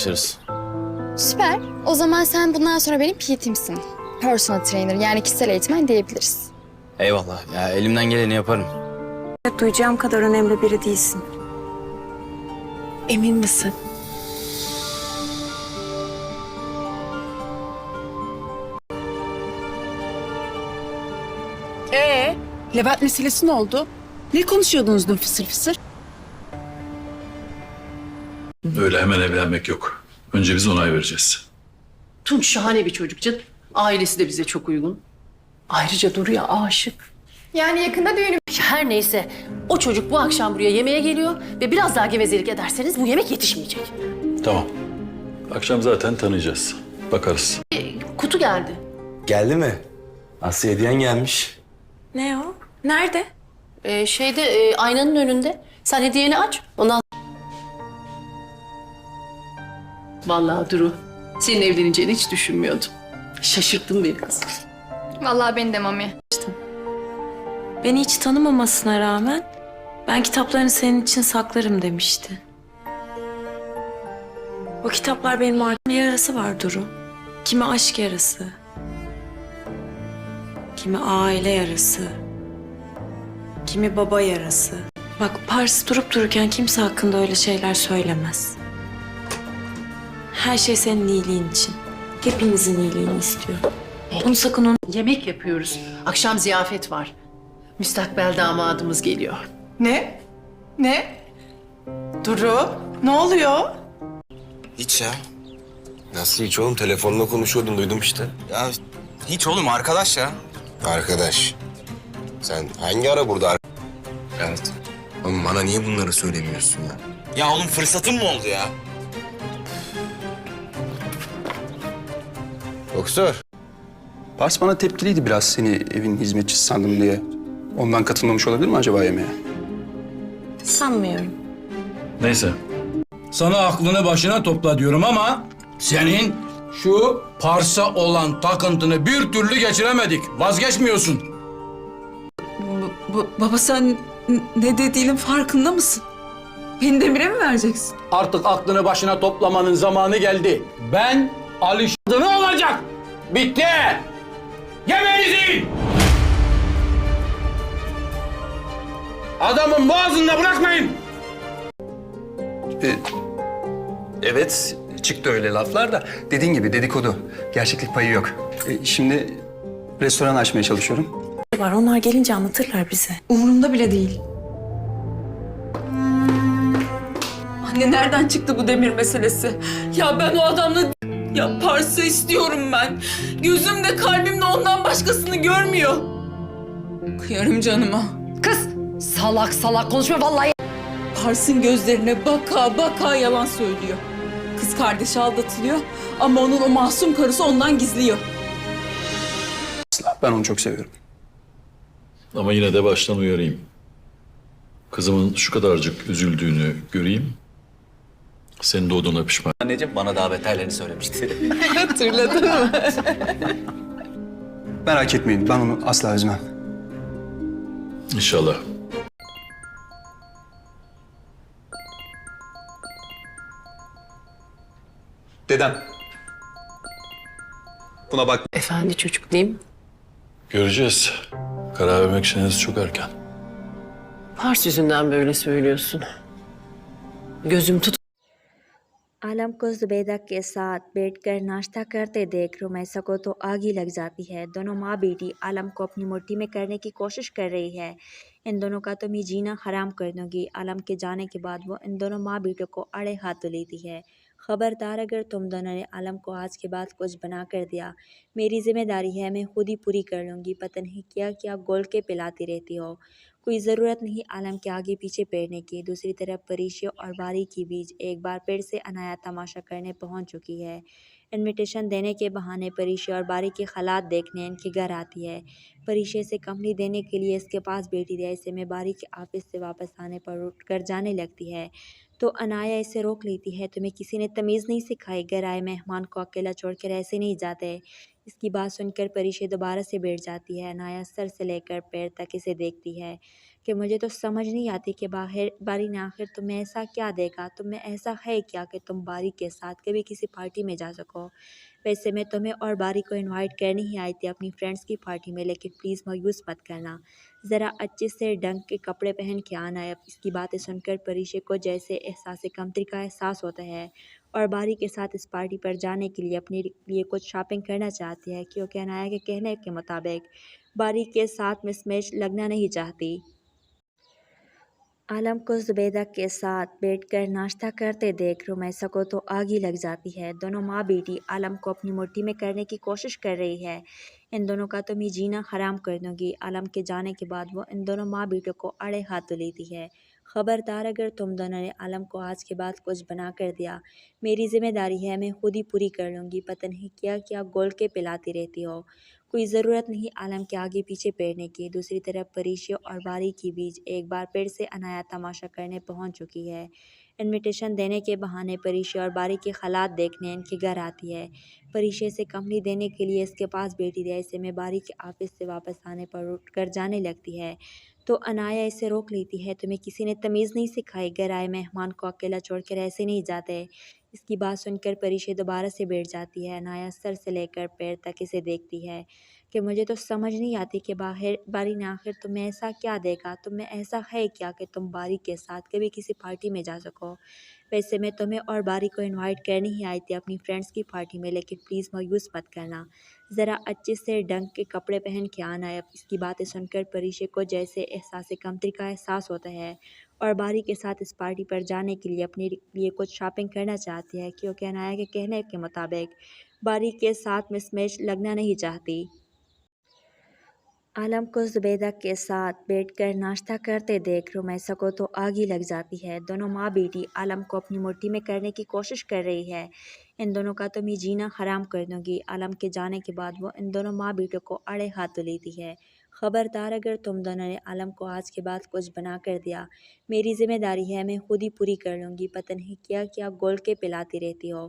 anlaşırız. Süper. O zaman sen bundan sonra benim PT'msin. Personal trainer yani kişisel eğitmen diyebiliriz. Eyvallah. Ya elimden geleni yaparım. Duyacağım kadar önemli biri değilsin. Emin misin? Levent meselesi ne oldu? Ne konuşuyordunuz dün fısır fısır? Öyle hemen evlenmek yok. Önce biz onay vereceğiz. Tunç şahane bir çocuk canım. Ailesi de bize çok uygun. Ayrıca Duru'ya aşık. Yani yakında düğünüm. Her neyse o çocuk bu akşam buraya yemeğe geliyor ve biraz daha gevezelik ederseniz bu yemek yetişmeyecek. Tamam. Akşam zaten tanıyacağız. Bakarız. Kutu geldi. Geldi mi? Aslı hediyen gelmiş. Ne o? Nerede? Aynanın önünde. Sen hediyeni aç. Ondan Vallahi Duru, senin evleneceğini hiç düşünmüyordum. Şaşırttın beni kız. Vallahi beni de Mami. Beni hiç tanımamasına rağmen ben kitaplarını senin için saklarım demişti. O kitaplar benim arkamda yarası var Duru. Kimi aşk yarası, kimi aile yarası, kimi baba yarası. Bak Pars durup dururken kimse hakkında öyle şeyler söylemez. Her şey senin iyiliğin için. Hepinizin iyiliğini istiyor. Bunu sakın unutma. Yemek yapıyoruz. Akşam ziyafet var. Müstakbel damadımız geliyor. Ne? Ne? Duru, ne oluyor? Hiç ya. Nasıl hiç oğlum? Telefonla konuşuyordun, duydum işte. Ya hiç oğlum arkadaş ya. Arkadaş, sen hangi ara burada? Evet. Oğlum bana niye bunları söylemiyorsun ya? Ya oğlum fırsatın mı oldu ya? Doktor. Pars bana tepkiliydi biraz seni evin hizmetçisi sandım diye. Ondan katılmamış olabilir mi acaba yemeğe? Sanmıyorum. Neyse. Sana aklını başına topla diyorum ama senin şu Pars'a olan takıntını bir türlü geçiremedik. Vazgeçmiyorsun. Baba sen ne dediğinin farkında mısın? Beni Demir'e mi vereceksin? Artık aklını başına toplamanın zamanı geldi. Ben Alişan'ı ne olacak? Bitti. Yemeğinizi! Adamın boğazında bırakmayın. Evet, çıktı öyle laflar da dediğin gibi dedikodu. Gerçeklik payı yok. Şimdi restoran açmaya çalışıyorum. Var onlar gelince anlatırlar bize. Umurumda bile değil. Anne nereden çıktı bu Demir meselesi? Ya ben o adamla Pars'ı istiyorum ben. Gözümde kalbimde ondan başkasını görmüyor. Kıyarım canıma. Kız salak salak konuşma vallahi. Pars'ın gözlerine baka baka yalan söylüyor. Kız kardeşi aldatılıyor ama onun o masum karısı ondan gizliyor. Asla, ben onu çok seviyorum. Ama yine de baştan uyarayım. Kızımın şu kadarcık üzüldüğünü göreyim. Senin doğduğuna pişman. Anneciğim bana daha beterlerini söylemişti. Hatırladın mı? Merak etmeyin, ben onu asla üzmem. İnşallah. Dedem. Buna bak. Efendi çocuk değil mi? Göreceğiz. Karar vermek için henüz çok erken. Pars yüzünden böyle söylüyorsun. Gözüm tut. आलम को जुबैदा के साथ बैठकर नाश्ता करते देख रुमैसा को तो आग ही लग जाती है। दोनों माँ बेटी आलम को अपनी मुट्ठी में करने की कोशिश कर रही है। इन दोनों का तो मैं जीना हराम कर दूंगी। आलम के जाने के बाद वो इन दोनों माँ बेटों को अड़े हाथों लेती है। खबरदार अगर तुम दोनों ने आलम को आज के बाद कुछ बना कर दिया, मेरी जिम्मेदारी है, मैं खुद ही पूरी कर लूँगी। पता नहीं क्या क्या गोल के पिलाती रहती हो, कोई ज़रूरत नहीं आलम के आगे पीछे पेड़ने की। दूसरी तरफ परीशिया और बारी की बीच एक बार फिर से अनाया तमाशा करने पहुंच चुकी है। इनविटेशन देने के बहाने परीशिया और बारी के हालात देखने इनके घर आती है। परीशिया से कंपनी देने के लिए इसके पास बैठी रही। ऐसे में बारी के ऑफिस से वापस आने पर उठकर जाने लगती है तो अनाया इसे रोक लेती है। तुम्हें किसी ने तमीज़ नहीं सिखाई, घर आए मेहमान को अकेला छोड़कर ऐसे नहीं जाते। اس کی بات سن کر پریشے دوبارہ سے بیٹھ جاتی ہے. عنایا سر سے لے کر پیر تک اسے دیکھتی ہے کہ مجھے تو سمجھ نہیں آتی کہ باری نے آخر تمہیں ایسا کیا دیکھا، تم میں ایسا ہے کیا کہ تم باری کے ساتھ کبھی کسی پارٹی میں جا سکو. ویسے میں تمہیں اور باری کو انوائٹ کرنے ہی آئی تھی اپنی فرینڈس کی پارٹی میں، لیکن پلیز مایوس مت کرنا. ذرا اچھے سے ڈنگ کے کپڑے پہن کے آنا ہے. اس کی باتیں سن کر پریشے کو جیسے احساس کمتری کا احساس ہوتا ہے اور باری کے ساتھ اس پارٹی پر جانے کے لیے اپنے لیے کچھ شاپنگ کرنا چاہتی ہے، کیونکہ عنایا کے کہنے کے مطابق باری کے ساتھ مس میچ لگنا نہیں چاہتی. عالم کو زبیدہ کے ساتھ بیٹھ کر ناشتہ کرتے دیکھ رمیسہ کو تو آگ ہی لگ جاتی ہے. دونوں ماں بیٹی عالم کو اپنی مٹھی میں کرنے کی کوشش کر رہی ہے. ان دونوں کا تو میں جینا حرام کر دوں گی. عالم کے جانے کے بعد وہ ان دونوں ماں بیٹوں کو اڑے ہاتھ لیتی ہے. خبردار اگر تم دونوں نے عالم کو آج کے بعد کچھ بنا کر دیا، میری ذمہ داری ہے، میں خود ہی پوری کر لوں گی. پتہ نہیں کیا کیا گول کے پلاتی رہتی ہو، کوئی ضرورت نہیں عالم کے آگے پیچھے پڑنے کی. دوسری طرف پریشے اور باری کے بیچ ایک بار پھر سے عنایا تماشا کرنے پہنچ چکی ہے. انویٹیشن دینے کے بہانے پریشے اور باری کے حالات دیکھنے ان کے گھر آتی ہے. پریشے سے کمپنی دینے کے لیے اس کے پاس بیٹھی رہے. ایسے میں باری کے آفس سے واپس آنے پر اٹھ کر جانے لگتی ہے تو عنایا اسے روک لیتی ہے. تمہیں کسی نے تمیز نہیں سکھائی؟ گھر آئے مہمان کو اکیلا چھوڑ کر ایسے نہیں جاتے. اس کی بات سن کر پریشے دوبارہ سے بیٹھ جاتی ہے. عنایا سر سے لے کر پیر تک اسے دیکھتی ہے کہ مجھے تو سمجھ نہیں آتی کہ باری نے آخر تمہیں ایسا کیا دیکھا، تم میں ایسا ہے کیا کہ تم باری کے ساتھ کبھی کسی پارٹی میں جا سکو. ویسے میں تمہیں اور باری کو انوائٹ کرنے ہی آئی تھی اپنی فرینڈس کی پارٹی میں، لیکن پلیز مایوس مت کرنا. ذرا اچھے سے ڈنگ کے کپڑے پہن کے آنا ہے. اس کی باتیں سن کر پریشے کو جیسے احساس کمتری کا احساس ہوتا ہے اور باری کے ساتھ اس پارٹی پر جانے کے لیے اپنے لیے کچھ شاپنگ کرنا چاہتی ہے، کیونکہ عنایا کے کہنے کے مطابق باری کے ساتھ مس میچ لگنا نہیں چاہتی. عالم کو زبیدہ کے ساتھ بیٹھ کر ناشتہ کرتے دیکھ رمیسہ کو تو آگ ہی لگ جاتی ہے. دونوں ماں بیٹی عالم کو اپنی مٹھی میں کرنے کی کوشش کر رہی ہے. ان دونوں کا تو میں جینا حرام کر دوں گی. عالم کے جانے کے بعد وہ ان دونوں ماں بیٹوں کو اڑے ہاتھ لیتی ہے. خبردار اگر تم دونوں نے عالم کو آج کے بعد کچھ بنا کر دیا، میری ذمہ داری ہے، میں خود ہی پوری کر لوں گی. پتہ نہیں کیا کیا گول کے پلاتی رہتی ہو،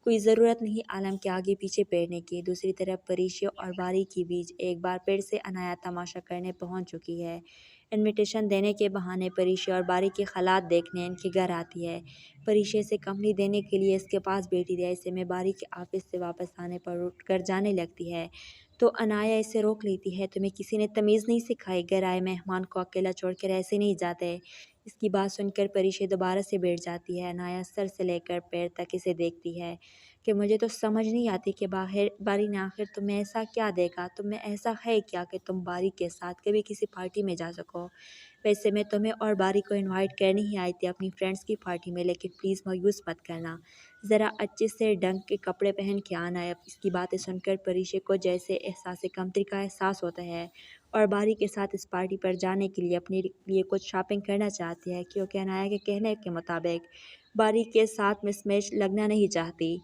کوئی ضرورت نہیں عالم کے آگے پیچھے پڑنے کی. دوسری طرف پریشے اور باری کے بیچ ایک بار پھر سے عنایا تماشا کرنے پہنچ چکی ہے. انویٹیشن دینے کے بہانے پریشے اور باری کے حالات دیکھنے ان کے گھر آتی ہے. پریشے سے کمپنی دینے کے لیے اس کے پاس بیٹھی رہے. ایسے میں باری کے آفس سے واپس آنے پر اٹھ کر جانے لگتی ہے تو عنایا اسے روک لیتی ہے. تمہیں کسی نے تمیز نہیں سکھائی؟ گھر آئے مہمان کو اکیلا چھوڑ کر ایسے نہیں جاتے. اس کی بات سن کر پریشے دوبارہ سے بیٹھ جاتی ہے. عنایا سر سے لے کر پیر تک اسے دیکھتی ہے کہ مجھے تو سمجھ نہیں آتی کہ باری نے آخر تمہیں ایسا کیا دیکھا، تم میں ایسا ہے کیا کہ تم باری کے ساتھ کبھی کسی پارٹی میں جا سکو. ویسے میں تمہیں اور باری کو انوائٹ کرنے ہی آئی تھی اپنی فرینڈس کی پارٹی میں، لیکن پلیز مایوس مت کرنا. ذرا اچھے سے ڈنگ کے کپڑے پہن کے آنا ہے. اس کی باتیں سن کر پریشے کو جیسے احساس کمتری کا احساس ہوتا ہے اور باری کے ساتھ اس پارٹی پر جانے کے لیے اپنے لیے کچھ شاپنگ کرنا چاہتی ہے، کیونکہ عنایا کے کہنے کے مطابق باری کے ساتھ مس میچ لگنا نہیں چاہتی.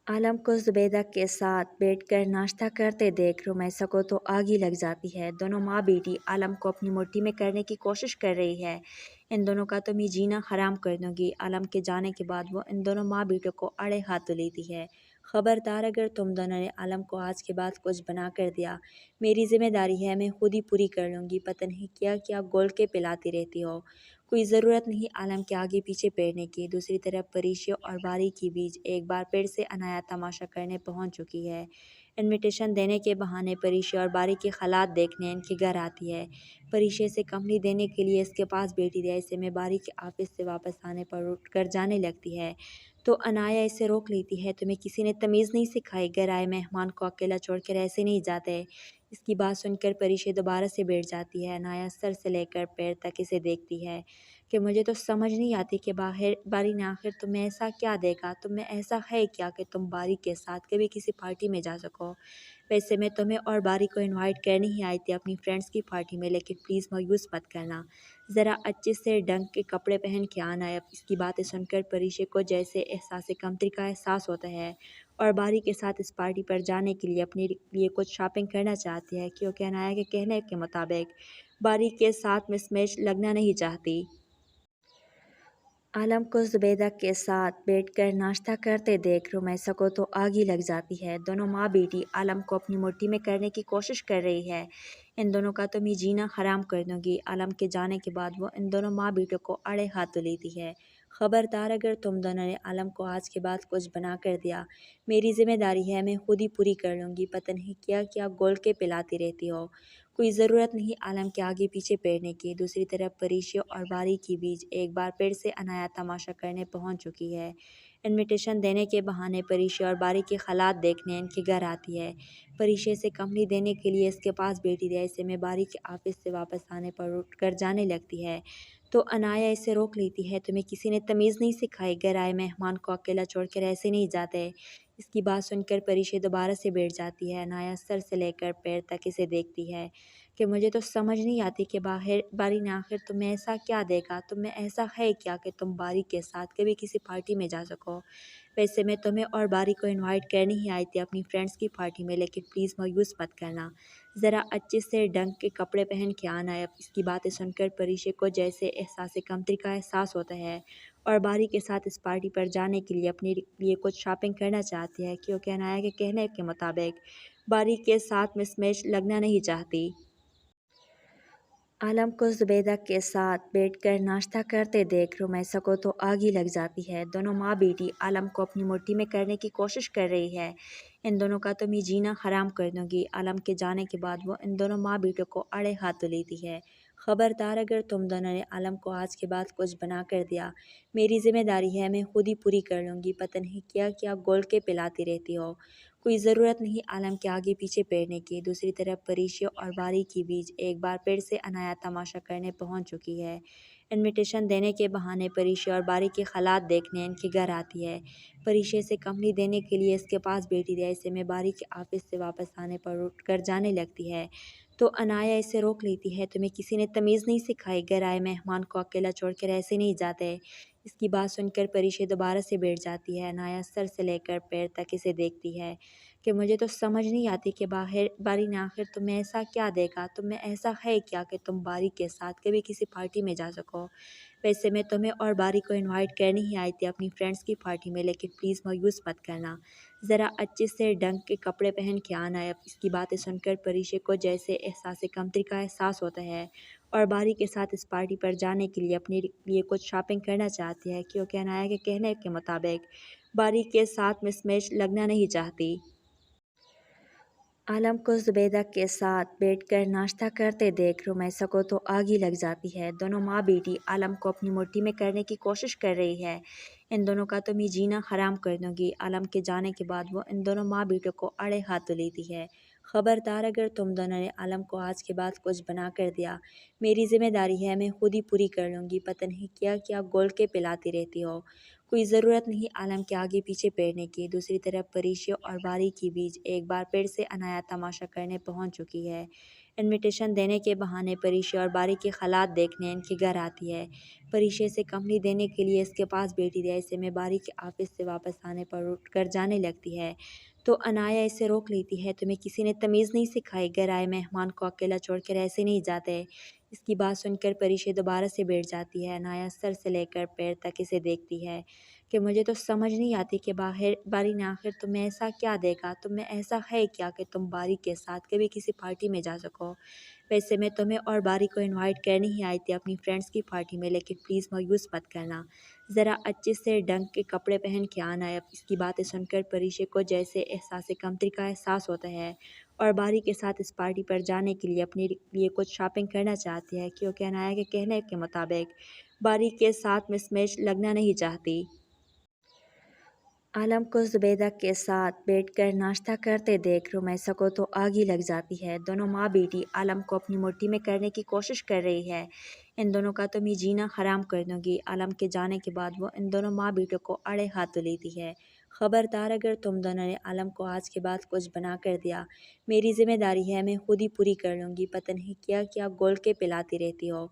عالم کو زبیدہ کے ساتھ بیٹھ کر ناشتہ کرتے دیکھ رمیسہ کو تو آگ ہی لگ جاتی ہے. دونوں ماں بیٹی عالم کو اپنی مٹھی میں کرنے کی کوشش کر رہی ہے. ان دونوں کا تو میں جینا حرام کر دوں گی. عالم کے جانے کے بعد وہ ان دونوں ماں بیٹوں کو اڑے ہاتھ لیتی ہے. خبردار اگر تم دونوں نے عالم کو آج کے بعد کچھ بنا کر دیا، میری ذمہ داری ہے، میں خود ہی پوری کر لوں گی. پتہ نہیں کیا کیا گول کے پلاتی رہتی ہو، کوئی ضرورت نہیں عالم کے آگے پیچھے پڑنے کی. دوسری طرف پریشے اور باری کے بیچ ایک بار پھر سے عنایا تماشا کرنے پہنچ چکی ہے. انویٹیشن دینے کے بہانے پریشے اور باری کے حالات دیکھنے ان کے گھر آتی ہے. پریشے سے کمپنی دینے کے لیے اس کے پاس بیٹھی رہے. ایسے میں باری کے آفس سے واپس آنے پر اٹھ کر جانے لگتی ہے تو عنایا اسے روک لیتی ہے. تمہیں کسی نے تمیز نہیں سکھائی؟ گھر آئے مہمان کو اکیلا چھوڑ کر ایسے نہیں جاتے. اس کی بات سن کر پریشے دوبارہ سے بیٹھ جاتی ہے. عنایا سر سے لے کر پیر تک اسے دیکھتی ہے کہ مجھے تو سمجھ نہیں آتی کہ باری نے آخر تمہیں ایسا کیا دیکھا، تم میں ایسا ہے کیا کہ تم باری کے ساتھ کبھی کسی پارٹی میں جا سکو. ویسے میں تمہیں اور باری کو انوائٹ کرنے ہی آئی تھی اپنی فرینڈس کی پارٹی میں، لیکن پلیز مایوس مت کرنا. ذرا اچھے سے ڈنگ کے کپڑے پہن کے آنا ہے. اس کی باتیں سن کر پریشے کو جیسے احساس کمتری کا احساس ہوتا ہے اور باری کے ساتھ اس پارٹی پر جانے کے لیے اپنے لیے کچھ شاپنگ کرنا چاہتی ہے، کیونکہ عنایا کے کہنے کے مطابق باری کے ساتھ مس میچ لگنا نہیں چاہتی. आलम को जुबैदा के साथ बैठकर नाश्ता करते देख रुमैसा को तो आग ही लग जाती है। दोनों माँ बेटी आलम को अपनी मुट्ठी में करने की कोशिश कर रही है। इन दोनों का तो मैं जीना हराम कर दूंगी। आलम के जाने के बाद वो इन दोनों माँ बेटों को अड़े हाथ लेती है। खबरदार, अगर तुम दोनों ने आलम को आज के बाद कुछ बना कर दिया, मेरी जिम्मेदारी है, मैं खुद ही पूरी कर लूँगी। पता नहीं क्या क्या गोल के पिलाती रहती हो। कोई ज़रूरत नहीं आलम के आगे पीछे पेरने की। दूसरी तरफ परीशा और बारी के बीच एक बार फिर से अनाया तमाशा करने पहुंच चुकी है। इनविटेशन देने के बहाने परीशा और बारी के हालात देखने इनके घर आती है। परीशा से कंपनी देने के लिए इसके पास बैठी रहे। ऐसे में बारी के ऑफिस से वापस आने पर उठ कर जाने लगती है तो अनाया इसे रोक लेती है। तुम्हें किसी ने तमीज़ नहीं सिखाई? घर आए मेहमान को अकेला छोड़कर ऐसे नहीं जाते। इसकी बात सुनकर परीशा दोबारा से बैठ जाती है। अनाया सर से लेकर पैर तक इसे देखती है कि मुझे तो समझ नहीं आती कि बारी ने आखिर तुम्हें ऐसा क्या देखा, तुम्हें ऐसा है क्या कि तुम बारी के साथ कभी किसी पार्टी में जा सको। वैसे मैं तुम्हें और बारी को इनवाइट करने ही आई थी अपनी फ्रेंड्स की पार्टी में, लेकिन प्लीज़ मायूस मत करना। ज़रा अच्छे से ढंग के कपड़े पहन के आना है। इसकी बातें सुनकर परीशा को जैसे एहसास कमतरी का एहसास होता है और बारी के साथ इस पार्टी पर जाने के लिए अपने लिए कुछ शॉपिंग करना चाहती है, क्योंकि अनाया के कहने के मुताबिक बारी के साथ मिसमैच लगना नहीं चाहती। आलम को जुबैदा के साथ बैठकर नाश्ता करते देख रुमैसा को तो आग ही लग जाती है। दोनों माँ बेटी आलम को अपनी मुट्ठी में करने की कोशिश कर रही है। इन दोनों का तो मैं जीना हराम कर दूंगी। आलम के जाने के बाद वो इन दोनों माँ बेटों को अड़े हाथ लेती है। खबरदार, अगर तुम दोनों ने आलम को आज के बाद कुछ बना कर दिया, मेरी जिम्मेदारी है, मैं खुद ही पूरी कर लूँगी। पता नहीं क्या क्या गोल के पिलाती रहती हो। कोई ज़रूरत नहीं आलम के आगे पीछे पेरने की। दूसरी तरफ परीशा और बारी के बीच एक बार फिर से अनाया तमाशा करने पहुंच चुकी है। इनविटेशन देने के बहाने परीशा और बारी के हालात देखने इनके घर आती है। परीशा से कंपनी देने के लिए इसके पास बैठी रही। ऐसे में बारी के ऑफिस से वापस आने पर उठ कर जाने लगती है तो अनाया इसे रोक लेती है। तुम्हें किसी ने तमीज़ नहीं सिखाई? घर आए मेहमान को अकेला छोड़कर ऐसे नहीं जाते। इसकी बात सुनकर परीशा दोबारा से बैठ जाती है। अनाया सर से लेकर पैर तक इसे देखती है कि मुझे तो समझ नहीं आती कि बारी ने आखिर तुम्हें ऐसा क्या देखा, तुम्हें ऐसा है क्या कि तुम बारी के साथ कभी किसी पार्टी में जा सको। वैसे मैं तुम्हें और बारी को इनवाइट करने ही आई थी अपनी फ्रेंड्स की पार्टी में, लेकिन प्लीज़ मायूस मत करना। ज़रा अच्छे से ढंग के कपड़े पहन के आना है। इसकी बातें सुनकर परीशा को जैसे एहसास कमतरी का एहसास होता है और बारी के साथ इस पार्टी पर जाने के लिए अपने लिए कुछ शॉपिंग करना चाहती है, क्योंकि अनाया के कहने के मुताबिक बारी के साथ मिसमैच लगना नहीं चाहती। आलम को जुबैदा के साथ बैठकर नाश्ता करते देख रुमैसा को तो आग ही लग जाती है। दोनों माँ बेटी आलम को अपनी मुट्ठी में करने की कोशिश कर रही है। इन दोनों का तो मैं जीना हराम कर दूंगी। आलम के जाने के बाद वो इन दोनों माँ बेटों को अड़े हाथ लेती है। खबरदार, अगर तुम दोनों ने आलम को आज के बाद कुछ बना कर दिया, मेरी जिम्मेदारी है, मैं खुद ही पूरी कर लूँगी। पता नहीं क्या क्या गोल के पिलाती रहती हो। कोई ज़रूरत नहीं आलम के आगे पीछे पेरने की। दूसरी तरफ परीशा और बारी के बीच एक बार फिर से अनाया तमाशा करने पहुंच चुकी है। इनविटेशन देने के बहाने परीशा और बारी के हालात देखने इनके घर आती है। परीशा से कंपनी देने के लिए इसके पास बैठी रही। ऐसे में बारी के ऑफिस से वापस आने पर उठ कर जाने लगती है तो अनाया इसे रोक लेती है। तुम्हें किसी ने तमीज़ नहीं सिखाई? घर आए मेहमान को अकेला छोड़कर ऐसे नहीं जाते। इसकी बात सुनकर परीशा दोबारा से बैठ जाती है। अनाया सर से लेकर पैर तक इसे देखती है कि मुझे तो समझ नहीं आती कि बारी ने आखिर तुम्हें ऐसा क्या देखा, तुम्हें ऐसा है क्या कि तुम बारी के साथ कभी किसी पार्टी में जा सको। वैसे मैं तुम्हें और बारी को इनवाइट करने ही आई थी अपनी फ्रेंड्स की पार्टी में, लेकिन प्लीज़ मायूस मत करना। ज़रा अच्छे से ढंग के कपड़े पहन के आना है। इसकी बातें सुनकर परीशा को जैसे एहसास कमतरी का एहसास होता है और बारी के साथ इस पार्टी पर जाने के लिए अपने लिए कुछ शॉपिंग करना चाहती है, क्योंकि अनाया के कहने के मुताबिक बारी के साथ मिसमैच लगना नहीं चाहती। आलम को जुबैदा के साथ बैठकर नाश्ता करते देख रुमैसा को तो आग ही लग जाती है। दोनों माँ बेटी आलम को अपनी मुट्ठी में करने की कोशिश कर रही है। इन दोनों का तो मैं जीना हराम कर दूंगी। आलम के जाने के बाद वो इन दोनों माँ बेटों को अड़े हाथ लेती है। खबरदार, अगर तुम दोनों ने आलम को आज के बाद कुछ बना कर दिया, मेरी जिम्मेदारी है, मैं खुद ही पूरी कर लूँगी। पता नहीं क्या क्या गोल के पिलाती रहती हो।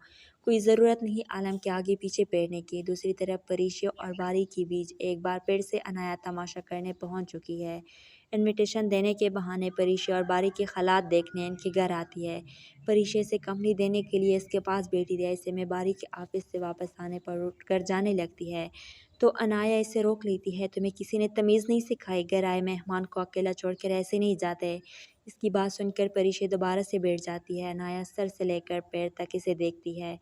कोई ज़रूरत नहीं आलम के आगे पीछे पेरने की। दूसरी तरफ परीशा और बारी के बीच एक बार फिर से अनाया तमाशा करने पहुंच चुकी है। इनविटेशन देने के बहाने परीशा और बारी के हालात देखने इनके घर आती है। परीशा से कंपनी देने के लिए इसके पास बैठी थी। ऐसे में बारी के ऑफिस से वापस आने पर उठकर जाने लगती है तो अनाया इसे रोक लेती है। तुम्हें किसी ने तमीज़ नहीं सिखाई, घर आए मेहमान को अकेला छोड़कर ऐसे नहीं जाते। इसकी बात सुनकर परीशा दोबारा से बैठ जाती है। अनाया सर से लेकर पैर तक इसे देखती है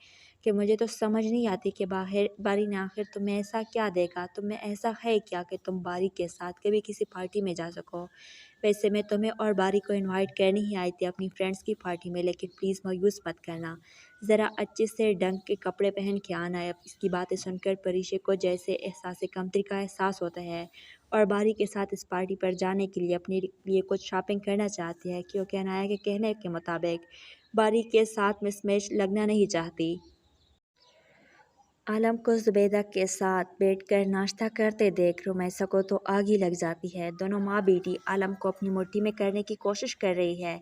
कि मुझे तो समझ नहीं आती कि बारी ने आखिर तुम्हें ऐसा क्या देखा, तुम्हें ऐसा है क्या कि तुम बारी के साथ कभी किसी पार्टी में जा सको। वैसे मैं तुम्हें और बारी को इनवाइट करने ही आई थी अपनी फ्रेंड्स की पार्टी में, लेकिन प्लीज़ मायूस मत करना, ज़रा अच्छे से ढंग के कपड़े पहन के आना है। इसकी बातें सुनकर परीशा को जैसे एहसास कमतरी का एहसास होता है और बारी के साथ इस पार्टी पर जाने के लिए अपने लिए कुछ शॉपिंग करना चाहती है, क्योंकि अनाया के कहने के मुताबिक बारी के साथ मिसमैच लगना नहीं चाहती। आलम को जुबैदा के साथ बैठकर नाश्ता करते देख रुमैसा को तो आग ही लग जाती है। दोनों माँ बेटी आलम को अपनी मुट्ठी में करने की कोशिश कर रही है।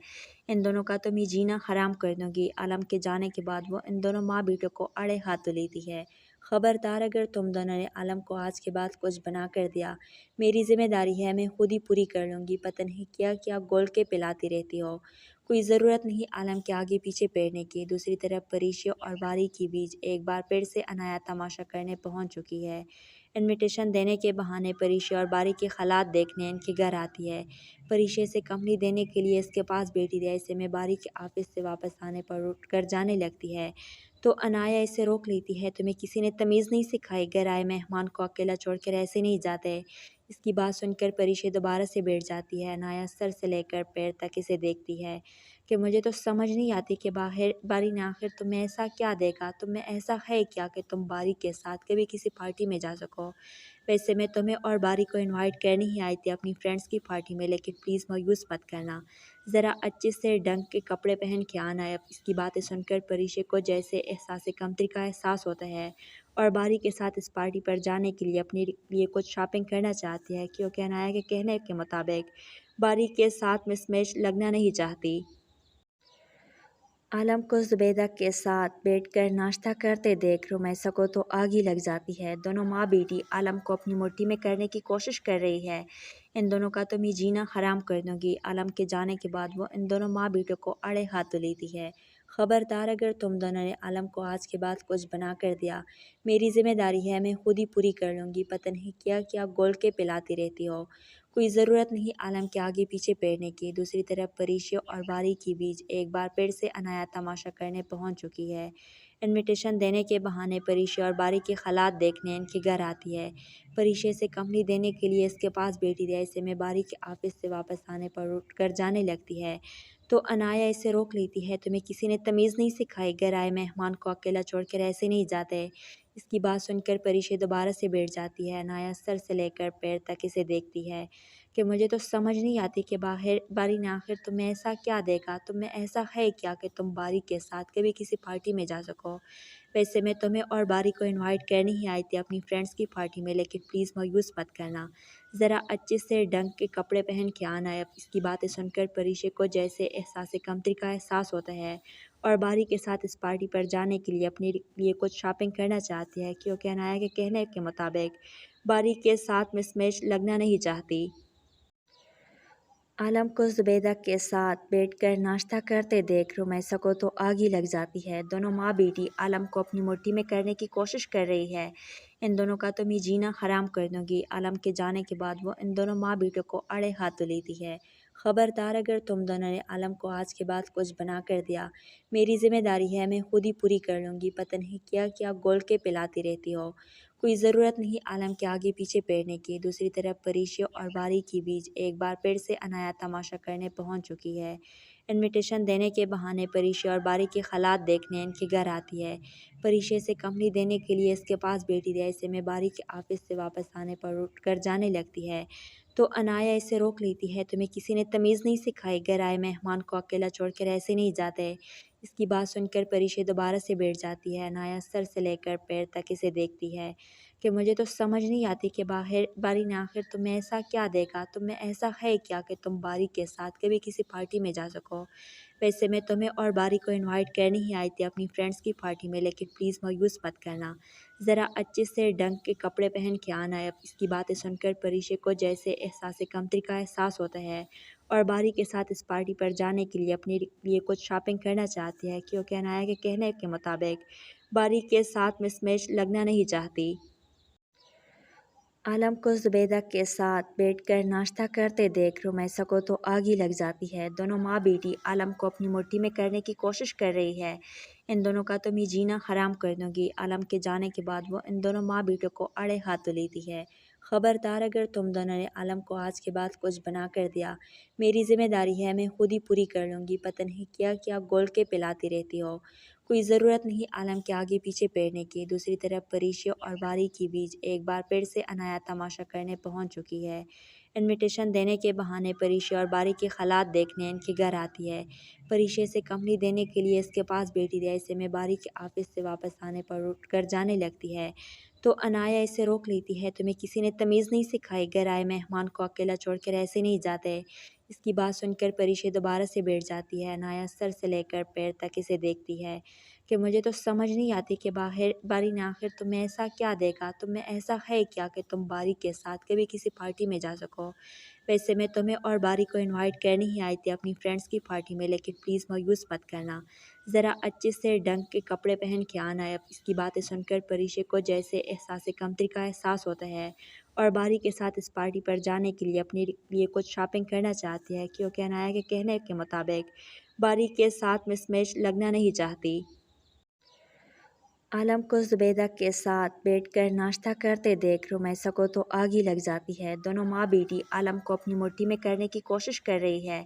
इन दोनों का तो मैं जीना हराम कर दूंगी। आलम के जाने के बाद वो इन दोनों माँ बेटों को अड़े हाथों लेती है। खबरदार, अगर तुम दोनों ने आलम को आज के बाद कुछ बना कर दिया, मेरी जिम्मेदारी है, मैं खुद ही पूरी कर लूँगी। पता नहीं क्या क्या गोल के पिलाती रहती हो, कोई ज़रूरत नहीं आलम के आगे पीछे पेरने की। दूसरी तरफ परीशा और बारी के बीच एक बार फिर से अनाया तमाशा करने पहुंच चुकी है। इनविटेशन देने के बहाने परीशा और बारी के हालात देखने इनके घर आती है। परीशा से कंपनी देने के लिए इसके पास बैठी थी। ऐसे में बारी के ऑफिस से वापस आने पर उठकर जाने लगती है तो अनाया इसे रोक लेती है। तुम्हें किसी ने तमीज़ नहीं सिखाई, घर आए मेहमान को अकेला छोड़कर ऐसे नहीं जाते। इसकी बात सुनकर परीशा दोबारा से बैठ जाती है। अनाया सर से लेकर पैर तक इसे देखती है कि मुझे तो समझ नहीं आती कि बारी ने आखिर तुम्हें ऐसा क्या देखा, तुम्हें ऐसा है क्या कि तुम बारी के साथ कभी किसी पार्टी में जा सको। वैसे मैं तुम्हें और बारी को इनवाइट करने ही आई थी अपनी फ्रेंड्स की पार्टी में, लेकिन प्लीज़ मायूस मत करना, ज़रा अच्छे से ढंग के कपड़े पहन के आना है। इसकी बातें सुनकर परीशा को जैसे एहसास कमतरी का एहसास होता है और बारी के साथ इस पार्टी पर जाने के लिए अपने लिए कुछ शॉपिंग करना चाहती है, क्योंकि अनाया के कहने के मुताबिक बारी के साथ मिसमैच लगना नहीं चाहती। आलम को जुबैदा के साथ बैठकर नाश्ता करते देख रुमैसा को तो आग ही लग जाती है। दोनों माँ बेटी आलम को अपनी मुट्ठी में करने की कोशिश कर रही है। इन दोनों का तो मैं जीना हराम कर दूंगी। आलम के जाने के बाद वो इन दोनों माँ बेटों को अड़े हाथों लेती है। खबरदार, अगर तुम दोनों ने आलम को आज के बाद कुछ बना कर दिया, मेरी जिम्मेदारी है, मैं खुद ही पूरी कर लूँगी। पता नहीं क्या क्या गोल के पिलाती रहती हो, कोई ज़रूरत नहीं आलम के आगे पीछे पेरने की। दूसरी तरफ परीशा और बारी के बीच एक बार फिर से अनाया तमाशा करने पहुंच चुकी है। इनविटेशन देने के बहाने परीशा और बारी के हालात देखने इनके घर आती है। परीशा से कंपनी देने के लिए इसके पास बैठी थी। ऐसे में बारी के ऑफिस से वापस आने पर उठकर जाने लगती है तो अनाया इसे रोक लेती है। तुम्हें किसी ने तमीज़ नहीं सिखाई, घर आए मेहमान को अकेला छोड़कर ऐसे नहीं जाते। इसकी बात सुनकर परीशा दोबारा से बैठ जाती है। अनाया सर से लेकर पैर तक इसे देखती है कि मुझे तो समझ नहीं आती कि बारी ने आखिर तुम्हें ऐसा क्या देखा, तुम्हें ऐसा है क्या कि तुम बारी के साथ कभी किसी पार्टी में जा सको। वैसे मैं तुम्हें और बारी को इनवाइट करने ही आई थी अपनी फ्रेंड्स की पार्टी में, लेकिन प्लीज़ मायूस मत करना, ज़रा अच्छे से ढंग के कपड़े पहन के आना है। इसकी बातें सुनकर परीशा को जैसे एहसास कमतरी का एहसास होता है और बारी के साथ इस पार्टी पर जाने के लिए अपने लिए कुछ शॉपिंग करना चाहती है, क्योंकि अनाया के कहने के मुताबिक बारी के साथ मिसमैच लगना नहीं चाहती। आलम को जुबैदा के साथ बैठकर नाश्ता करते देख रुमैसा को तो आग ही लग जाती है। दोनों माँ बेटी आलम को अपनी मुट्ठी में करने की कोशिश कर रही है। इन दोनों का तो मैं जीना हराम कर दूंगी। आलम के जाने के बाद वो इन दोनों माँ बेटों को अड़े हाथों लेती है। खबरदार, अगर तुम दोनों ने आलम को आज के बाद कुछ बना कर दिया, मेरी जिम्मेदारी है, मैं खुद ही पूरी कर लूँगी। पता नहीं क्या क्या गोल के पिलाती रहती हो, कोई ज़रूरत नहीं आलम के आगे पीछे पेरने की। दूसरी तरफ परीशा और बारी के बीच एक बार फिर से अनाया तमाशा करने पहुंच चुकी है। इनविटेशन देने के बहाने परीशा और बारी के हालात देखने इनके घर आती है। परीशा से कंपनी देने के लिए इसके पास बैठी थी। ऐसे में बारी के ऑफिस से वापस आने पर उठकर जाने लगती है तो अनाया इसे रोक लेती है। तुम्हें किसी ने तमीज़ नहीं सिखाई, घर आए मेहमान को अकेला छोड़कर ऐसे नहीं जाते। इसकी बात सुनकर परीशा दोबारा से बैठ जाती है। अनाया सर से लेकर पैर तक इसे देखती है کہ مجھے تو سمجھ نہیں آتی کہ باری نے آخر تمہیں ایسا کیا دیکھا، تمہیں ایسا ہے کیا کہ تم باری کے ساتھ کبھی کسی پارٹی میں جا سکو۔ ویسے میں تمہیں اور باری کو انوائٹ کرنے ہی آئی تھی اپنی فرینڈس کی پارٹی میں، لیکن پلیز مایوس مت کرنا، ذرا اچھے سے ڈنگ کے کپڑے پہن کے آنا ہے۔ اس کی باتیں سن کر پریشے کو جیسے احساس کمتری کا احساس ہوتا ہے اور باری کے ساتھ اس پارٹی پر جانے کے لیے اپنے لیے کچھ شاپنگ کرنا چاہتی ہے، کیونکہ انایا کے کہنے کے مطابق باری کے ساتھ مس میچ لگنا نہیں چاہتی۔ عالم کو زبیدہ کے ساتھ بیٹھ کر ناشتہ کرتے دیکھ رمیسا کو تو آگ ہی لگ جاتی ہے۔ دونوں ماں بیٹی عالم کو اپنی مٹھی میں کرنے کی کوشش کر رہی ہے۔ ان دونوں کا تو میں جینا حرام کر دوں گی۔ عالم کے جانے کے بعد وہ ان دونوں ماں بیٹوں کو اڑے ہاتھوں لیتی ہے۔ خبردار اگر تم دونوں نے عالم کو آج کے بعد کچھ بنا کر دیا، میری ذمہ داری ہے، میں خود ہی پوری کر لوں گی۔ پتہ نہیں کیا کیا گول کے پلاتی رہتی ہو، کوئی ضرورت نہیں عالم کے آگے پیچھے پھرنے کی۔ دوسری طرف پریشیا اور باری کے بیچ ایک بار پھر سے انایا تماشا کرنے پہنچ چکی ہے۔ انویٹیشن دینے کے بہانے پریشیا اور باری کے حالات دیکھنے ان کے گھر آتی ہے۔ پریشیا سے کمپنی دینے کے لیے اس کے پاس بیٹھی رہے، ایسے میں باری کے آفس سے واپس آنے پر اٹھ کر جانے لگتی ہے تو انایا اسے روک لیتی ہے۔ تمہیں کسی نے تمیز نہیں سکھائی، گھر آئے مہمان کو اکیلا چھوڑ کر ایسے نہیں جاتے۔ اس کی بات سن کر پریشیا دوبارہ سے بیٹھ جاتی ہے۔ انایا سر سے لے کر پیر تک اسے دیکھتی ہے کہ مجھے تو سمجھ نہیں آتی کہ باری نے آخر تمہیں ایسا کیا دیکھا، تمہیں ایسا ہے کیا کہ تم باری کے ساتھ کبھی کسی پارٹی میں جا سکو۔ ویسے میں تمہیں اور باری کو انوائٹ کرنے ہی آئی تھی اپنی فرینڈس کی پارٹی میں، لیکن پلیز مایوس مت کرنا، ذرا اچھے سے ڈنگ کے کپڑے پہن کے آنا ہے۔ اس کی باتیں سن کر پریشے کو جیسے احساس کمتری کا احساس ہوتا ہے اور باری کے ساتھ اس پارٹی پر جانے کے لیے اپنے لیے کچھ شاپنگ کرنا چاہتی ہے، کیونکہ انایا کے کہنے کے مطابق باری کے ساتھ مس میچ لگنا نہیں چاہتی۔ عالم کو زبیدہ کے ساتھ بیٹھ کر ناشتہ کرتے دیکھ رمیسا کو تو آگ ہی لگ جاتی ہے۔ دونوں ماں بیٹی عالم کو اپنی مٹھی میں کرنے کی کوشش کر رہی ہے۔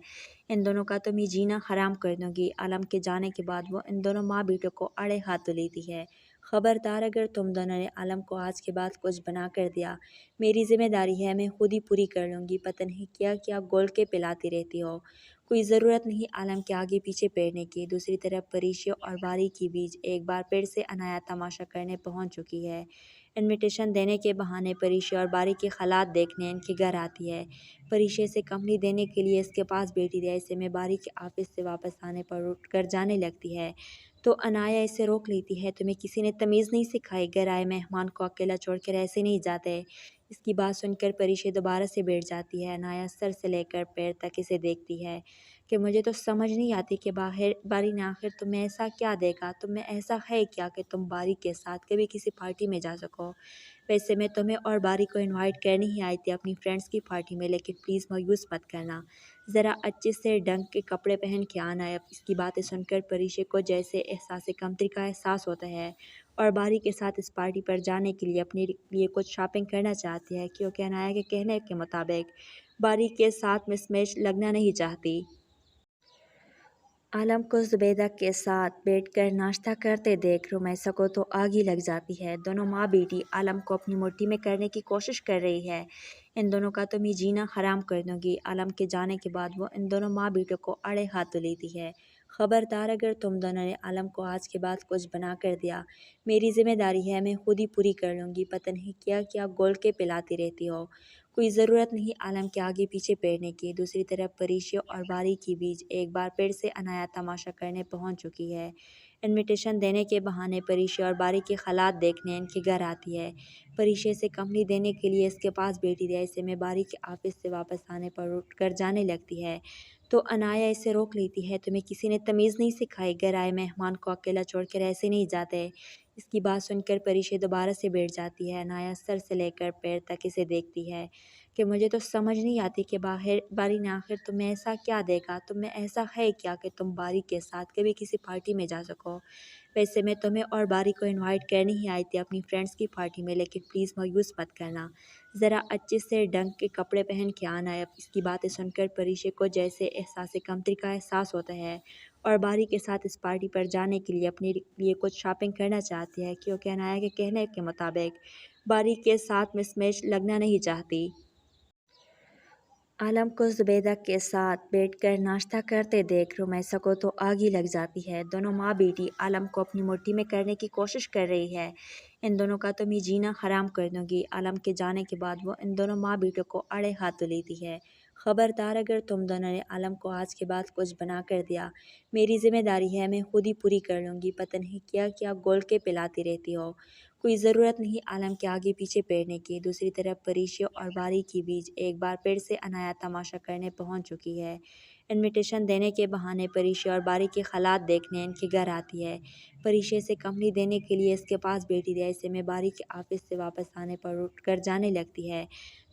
ان دونوں کا تو میں جینا حرام کر دوں گی۔ عالم کے جانے کے بعد وہ ان دونوں ماں بیٹوں کو اڑے ہاتھوں لیتی ہے۔ خبردار اگر تم دونوں نے عالم کو آج کے بعد کچھ بنا کر دیا، میری ذمہ داری ہے، میں خود ہی پوری کر لوں گی۔ پتہ نہیں کیا کیا گول کے پلاتی رہتی ہو، کوئی ضرورت نہیں عالم کے آگے پیچھے پھرنے کی۔ دوسری طرف پریشیا اور باری کے بیچ ایک بار پھر سے انایا تماشا کرنے پہنچ چکی ہے۔ انویٹیشن دینے کے بہانے پریشیا اور باری کے حالات دیکھنے ان کے گھر آتی ہے۔ پریشیا سے کمپنی دینے کے لیے اس کے پاس بیٹھی رہے، ایسے میں باری کے آفس سے واپس آنے پر اٹھ کر جانے لگتی ہے تو انایا اسے روک لیتی ہے۔ تمہیں کسی نے تمیز نہیں سکھائی، گھر آئے مہمان کو اکیلا چھوڑ کر ایسے نہیں جاتے۔ اس کی بات سن کر پریشیا دوبارہ سے بیٹھ جاتی ہے۔ انایا سر سے لے کر پیر تک اسے دیکھتی ہے کہ مجھے تو سمجھ نہیں آتی کہ باری نے آخر تمہیں ایسا کیا دیکھا، تمہیں ایسا ہے کیا کہ تم باری کے ساتھ کبھی کسی پارٹی میں جا سکو۔ ویسے میں تمہیں اور باری کو انوائٹ کرنے ہی آئی تھی اپنی فرینڈس کی پارٹی میں، لیکن پلیز مایوس مت کرنا، ذرا اچھے سے ڈنگ کے کپڑے پہن کے آنا ہے۔ اس کی باتیں سن کر پریشے کو جیسے احساس کمتری کا احساس ہوتا ہے اور باری کے ساتھ اس پارٹی پر جانے کے لیے اپنے لیے کچھ شاپنگ کرنا چاہتی ہے، کیونکہ انایا کے کہنے کے مطابق باری کے ساتھ مس میچ لگنا نہیں چاہتی۔ عالم کو زبیدہ کے ساتھ بیٹھ کر ناشتہ کرتے دیکھ رمیسا کو تو آگ ہی لگ جاتی ہے۔ دونوں ماں بیٹی عالم کو اپنی مٹھی میں کرنے کی کوشش کر رہی ہے۔ ان دونوں کا تو میں جینا حرام کر دوں گی۔ عالم کے جانے کے بعد وہ ان دونوں ماں بیٹوں کو اڑے ہاتھوں لیتی ہے۔ خبردار اگر تم دونوں نے عالم کو آج کے بعد کچھ بنا کر دیا، میری ذمہ داری ہے، میں خود ہی پوری کر لوں گی۔ پتہ نہیں کیا کیا گول کے پلاتی رہتی ہو، کوئی ضرورت نہیں عالم کے آگے پیچھے پھرنے کی۔ دوسری طرف پریشیا اور باری کے بیچ ایک بار پھر سے انایا تماشا کرنے پہنچ چکی ہے۔ انویٹیشن دینے کے بہانے پریشیا اور باری کے حالات دیکھنے ان کے گھر آتی ہے۔ پریشیا سے کمپنی دینے کے لیے اس کے پاس بیٹھی رہے، ایسے میں باری کے آفس سے واپس آنے پر اٹھ کر جانے لگتی ہے تو انایا اسے روک لیتی ہے۔ تمہیں کسی نے تمیز نہیں سکھائی، گھر آئے مہمان کو اکیلا چھوڑ کر ایسے نہیں جاتے۔ اس کی بات سن کر پریشیا دوبارہ سے بیٹھ جاتی ہے۔ انایا سر سے لے کر پیر تک اسے دیکھتی ہے کہ مجھے تو سمجھ نہیں آتی کہ باری نے آخر تمہیں ایسا کیا دیکھا، تمہیں ایسا ہے کیا کہ تم باری کے ساتھ کبھی کسی پارٹی میں جا سکو۔ ویسے میں تمہیں اور باری کو انوائٹ کرنے ہی آئی تھی اپنی فرینڈس کی پارٹی میں، لیکن پلیز مایوس مت کرنا، ذرا اچھے سے ڈنگ کے کپڑے پہن کے آنا ہے۔ اس کی باتیں سن کر پریشے کو جیسے احساس کمتری کا احساس ہوتا ہے اور باری کے ساتھ اس پارٹی پر جانے کے لیے اپنے لیے کچھ شاپنگ کرنا چاہتی ہے، کیونکہ انایا کے کہنے کے مطابق باری کے ساتھ مس میچ لگنا نہیں چاہتی۔ आलम को जुबैदा के साथ बैठकर नाश्ता करते देख रुमैसा को तो आग ही लग जाती है। दोनों माँ बेटी आलम को अपनी मुट्ठी में करने की कोशिश कर रही है। इन दोनों का तो मैं जीना हराम कर दूंगी। आलम के जाने के बाद वो इन दोनों माँ बेटों को अड़े हाथों लेती है। खबरदार, अगर तुम दोनों ने आलम को आज के बाद कुछ बना कर दिया, मेरी जिम्मेदारी है, मैं खुद ही पूरी कर लूँगी। पता नहीं क्या क्या गोल के पिलाती रहती हो। कोई ज़रूरत नहीं आलम के आगे पीछे पेरने की। दूसरी तरफ परीशा और बारी के बीच एक बार फिर से अनाया तमाशा करने पहुंच चुकी है। इनविटेशन देने के बहाने परीशा और बारी के हालात देखने इनके घर आती है। परीशा से कंपनी देने के लिए इसके पास बैठी रही। ऐसे में बारी के ऑफिस से वापस आने पर उठकर जाने लगती है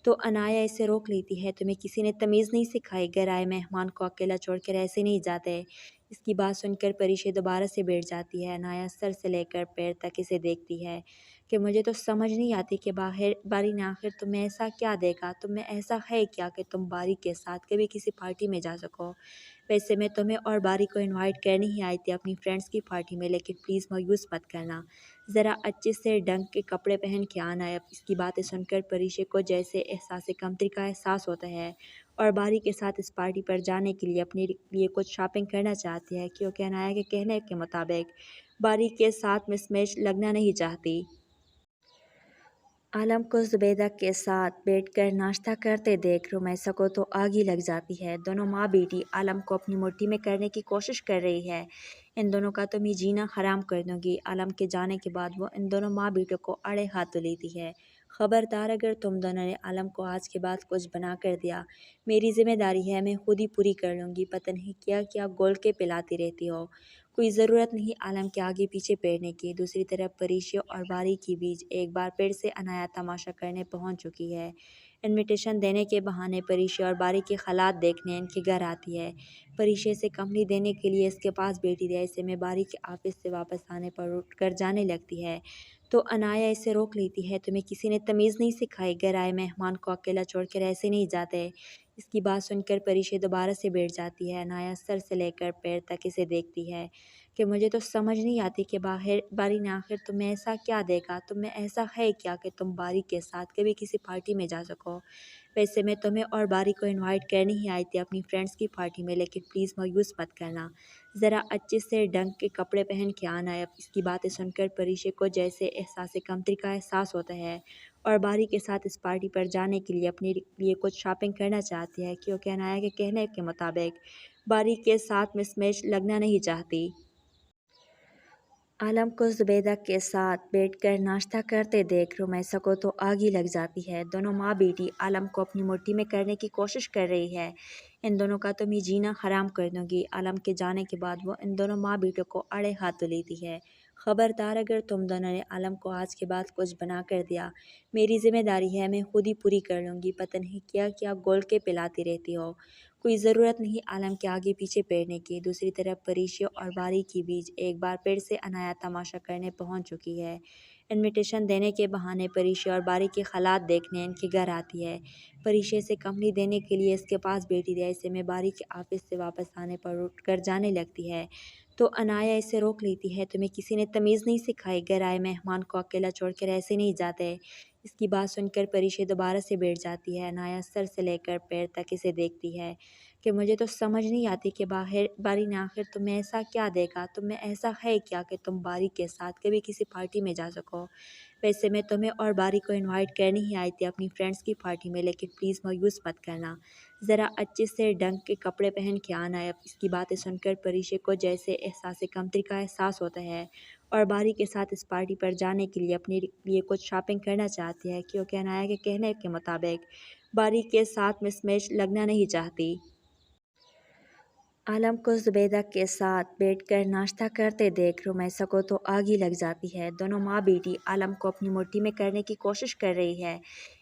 तो अनाया इसे रोक लेती है। तुम्हें किसी ने तमीज़ नहीं सिखाई? घर आए मेहमान को अकेला छोड़कर ऐसे नहीं जाते। इसकी बात सुनकर परीशा दोबारा से बैठ जाती है। अनाया सर से लेकर पैर तक इसे देखती है कि मुझे तो समझ नहीं आती कि बारी ने आखिर तुम्हें ऐसा क्या देखा, तुम्हें ऐसा है क्या कि तुम बारी के साथ कभी किसी पार्टी में जा सको। वैसे मैं तुम्हें और बारी को इनवाइट करने ही आई थी अपनी फ्रेंड्स की पार्टी में, लेकिन प्लीज़ मायूस मत करना। ज़रा अच्छे से ढंग के कपड़े पहन के आना है। इसकी बातें सुनकर परीशा को जैसे एहसास कमतरी का एहसास होता है और बारी के साथ इस पार्टी पर जाने के लिए अपने लिए कुछ शॉपिंग करना चाहती है, क्योंकि अनाया के कहने के मुताबिक बारी के साथ मिसमैच लगना नहीं चाहती। आलम को जुबैदा के साथ बैठकर नाश्ता करते देख रुमैसा को तो आग ही लग जाती है। दोनों माँ बेटी आलम को अपनी मुट्ठी में करने की कोशिश कर रही है। इन दोनों का तो मैं जीना हराम कर दूंगी। आलम के जाने के बाद वो इन दोनों माँ बेटों को अड़े हाथों लेती है। खबरदार, अगर तुम दोनों ने आलम को आज के बाद कुछ बना कर दिया, मेरी जिम्मेदारी है, मैं खुद ही पूरी कर लूँगी। पता नहीं क्या क्या गोल के पिलाती रहती हो। कोई ज़रूरत नहीं आलम के आगे पीछे पेरने की। दूसरी तरफ परीशा और बारी के बीच एक बार फिर से अनाया तमाशा करने पहुंच चुकी है। इनविटेशन देने के बहाने परीशा और बारी के हालात देखने इनके घर आती है। परीशा से कंपनी देने के लिए इसके पास बैठी रही। ऐसे में बारी के ऑफिस से वापस आने पर उठकर जाने लगती है तो अनाया इसे रोक लेती है। तुम्हें किसी ने तमीज़ नहीं सिखाई? घर आए मेहमान को अकेला छोड़कर ऐसे नहीं जाते। इसकी बात सुनकर परीशा दोबारा से बैठ जाती है। अनाया सर से लेकर पैर तक इसे देखती है कि मुझे तो समझ नहीं आती कि बारी ने आखिर तुम्हें ऐसा क्या देखा, तुम्हें ऐसा है क्या कि तुम बारी के साथ कभी किसी पार्टी में जा सको। वैसे मैं तुम्हें और बारी को इनवाइट करने ही आई थी अपनी फ्रेंड्स की पार्टी में, लेकिन प्लीज़ मायूस मत करना। ज़रा अच्छे से ढंग के कपड़े पहन के आना है। इसकी बातें सुनकर परीशा को जैसे एहसास कमतरी का एहसास होता है और बारी के साथ इस पार्टी पर जाने के लिए अपने लिए कुछ शॉपिंग करना चाहती है, क्योंकि अनाया के कहने के मुताबिक बारी के साथ मिसमैच लगना नहीं चाहती। आलम को जुबैदा के साथ बैठकर नाश्ता करते देख रुमैसा को तो आग ही लग जाती है। दोनों माँ बेटी आलम को अपनी मुट्ठी में करने की कोशिश कर रही है। इन दोनों का तो मैं जीना हराम कर दूंगी। आलम के जाने के बाद वो इन दोनों माँ बेटों को अड़े हाथों लेती है। खबरदार, अगर तुम दोनों ने आलम को आज के बाद कुछ बना कर दिया, मेरी जिम्मेदारी है, मैं खुद ही पूरी कर लूँगी। पता नहीं क्या क्या गोल के पिलाती रहती हो। कोई ज़रूरत नहीं आलम के आगे पीछे पेरने की। दूसरी तरफ परीशा और बारी के बीच एक बार फिर से अनाया तमाशा करने पहुंच चुकी है। इनविटेशन देने के बहाने परीशा और बारी के हालात देखने इनके घर आती है। परीशा से कंपनी देने के लिए इसके पास बैठी रही। ऐसे में बारी के ऑफिस से वापस आने पर उठकर जाने लगती है तो अनाया इसे रोक लेती है। तुम्हें किसी ने तमीज़ नहीं सिखाई? घर आए मेहमान को अकेला छोड़कर ऐसे नहीं जाते। इसकी बात सुनकर परीशा दोबारा से बैठ जाती है। अनाया सर से लेकर पैर तक इसे देखती है कि मुझे तो समझ नहीं आती कि बारी ने आखिर तुम्हें ऐसा क्या देखा, तुम्हें ऐसा है क्या कि तुम बारी के साथ कभी किसी पार्टी में जा सको। वैसे मैं तुम्हें और बारी को इनवाइट करने ही आई थी अपनी फ्रेंड्स की पार्टी में, लेकिन प्लीज़ मायूस मत करना। ज़रा अच्छे से ढंग के कपड़े पहन के आना है। इसकी बातें सुनकर परीशा को जैसे एहसास कमतरी का एहसास होता है और बारी के साथ इस पार्टी पर जाने के लिए अपने लिए कुछ शॉपिंग करना चाहती है, क्योंकि अनाया के कहने के मुताबिक बारी के साथ मिसमैच लगना नहीं चाहती। आलम को जुबैदा के साथ बैठकर नाश्ता करते देख रुमैसा को तो आग ही लग जाती है। दोनों माँ बेटी आलम को अपनी मुट्ठी में करने की कोशिश कर रही है।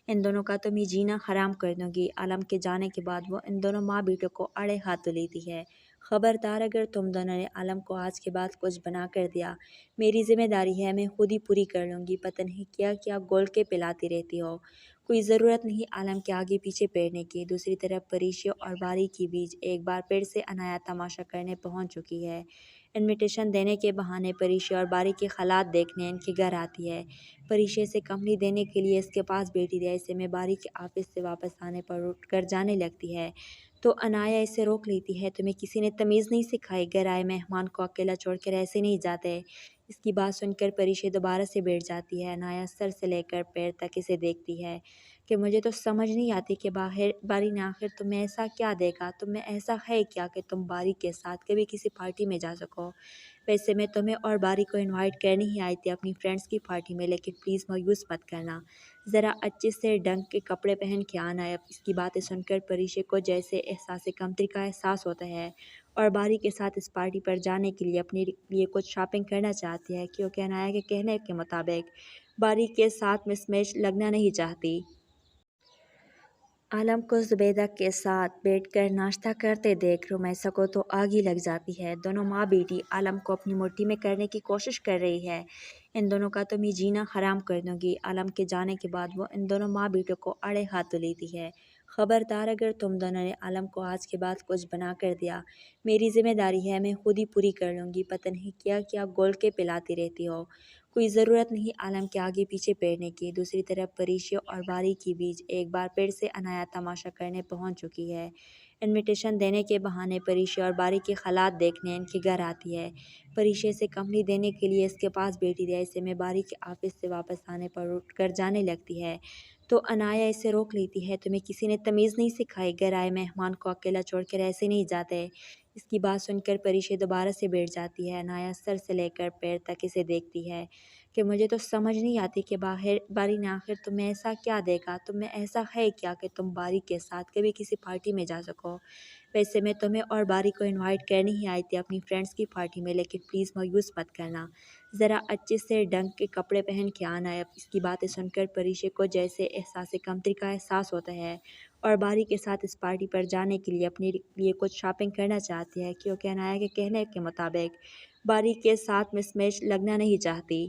इन दोनों का तो मैं जीना हराम कर दूंगी। आलम के जाने के बाद वो इन दोनों माँ बेटों को अड़े हाथों लेती है। खबरदार, अगर तुम दोनों ने आलम को आज के बाद कुछ बना कर दिया, मेरी जिम्मेदारी है, मैं खुद ही पूरी कर लूँगी। पता नहीं क्या क्या गोल के पिलाती रहती हो। कोई ज़रूरत नहीं आलम के आगे पीछे पेरने की। दूसरी तरफ परीशा और बारी के बीच एक बार फिर से अनाया तमाशा करने पहुंच चुकी है। इनविटेशन देने के बहाने परीशे और बारी के हालात देखने इनके घर आती है। परीशे से कंपनी देने के लिए इसके पास बैठी थी। ऐसे में बारी के ऑफिस से वापस आने पर उठकर जाने लगती है तो अनाया इसे रोक लेती है। तुम्हें किसी ने तमीज़ नहीं सिखाई, घर आए मेहमान को अकेला छोड़कर ऐसे नहीं जाते। इसकी बात सुनकर परीशे दोबारा से बैठ जाती है। अनाया सर से लेकर पैर तक इसे देखती है कि मुझे तो समझ नहीं आती कि बारी ने आखिर तुम्हें ऐसा क्या देखा, तुम्हें ऐसा है क्या कि तुम बारी के साथ कभी किसी पार्टी में जा सको। वैसे मैं तुम्हें और बारी को इनवाइट करने ही आई थी अपनी फ्रेंड्स की पार्टी में, लेकिन प्लीज़ मायूस मत करना, ज़रा अच्छे से ढंग के कपड़े पहन के आना है। इसकी बातें सुनकर परीशे को जैसे एहसास कमतरी का एहसास होता है और बारी के साथ इस पार्टी पर जाने के लिए अपने लिए कुछ शॉपिंग करना चाहती है, क्योंकि अनाया के कहने के मुताबिक बारी के साथ मिसमैच लगना नहीं चाहती। आलम को ज़ुबैदा के साथ बैठकर नाश्ता करते देख रुमैसा को तो आग ही लग जाती है। दोनों माँ बेटी आलम को अपनी मुट्ठी में करने की कोशिश कर रही है। इन दोनों का तो मैं जीना हराम कर दूंगी। आलम के जाने के बाद वो इन दोनों माँ बेटों को अड़े हाथों लेती है। खबरदार, अगर तुम दोनों ने आलम को आज के बाद कुछ बना कर दिया, मेरी जिम्मेदारी है, मैं खुद ही पूरी कर लूँगी। पता नहीं क्या क्या गोल के पिलाती रहती हो, कोई ज़रूरत नहीं आलम के आगे पीछे बैठने की। दूसरी तरफ परीशे और बारी के बीच एक बार फिर से अनाया तमाशा करने पहुंच चुकी है। इनविटेशन देने के बहाने परीशे और बारी के हालात देखने इनके घर आती है। परीशे से कंपनी देने के लिए इसके पास बैठी थी। ऐसे में बारी के ऑफिस से वापस आने पर उठकर जाने लगती है तो अनाया इसे रोक लेती है। तुम्हें किसी ने तमीज़ नहीं सिखाई, घर आए मेहमान को अकेला छोड़कर ऐसे नहीं जाते। इसकी बात सुनकर परीशे दोबारा से बैठ जाती है। अनाया सर से लेकर पैर तक इसे देखती है कि मुझे तो समझ नहीं आती कि बारी ने आखिर तुम्हें ऐसा क्या देखा, तुम्हें ऐसा है क्या कि तुम बारी के साथ कभी किसी पार्टी में जा सको। वैसे मैं तुम्हें और बारी को इनवाइट करने ही आई थी अपनी फ्रेंड्स की पार्टी में, लेकिन प्लीज़ मायूस मत करना, ज़रा अच्छे से ढंग के कपड़े पहन के आना है। इसकी बातें सुनकर परीशे को जैसे एहसास कमतरी का एहसास होता है और बारी के साथ इस पार्टी पर जाने के लिए अपने लिए कुछ शॉपिंग करना चाहती है, क्योंकि अनाया के कहने के मुताबिक बारी के साथ मिसमैच लगना नहीं चाहती।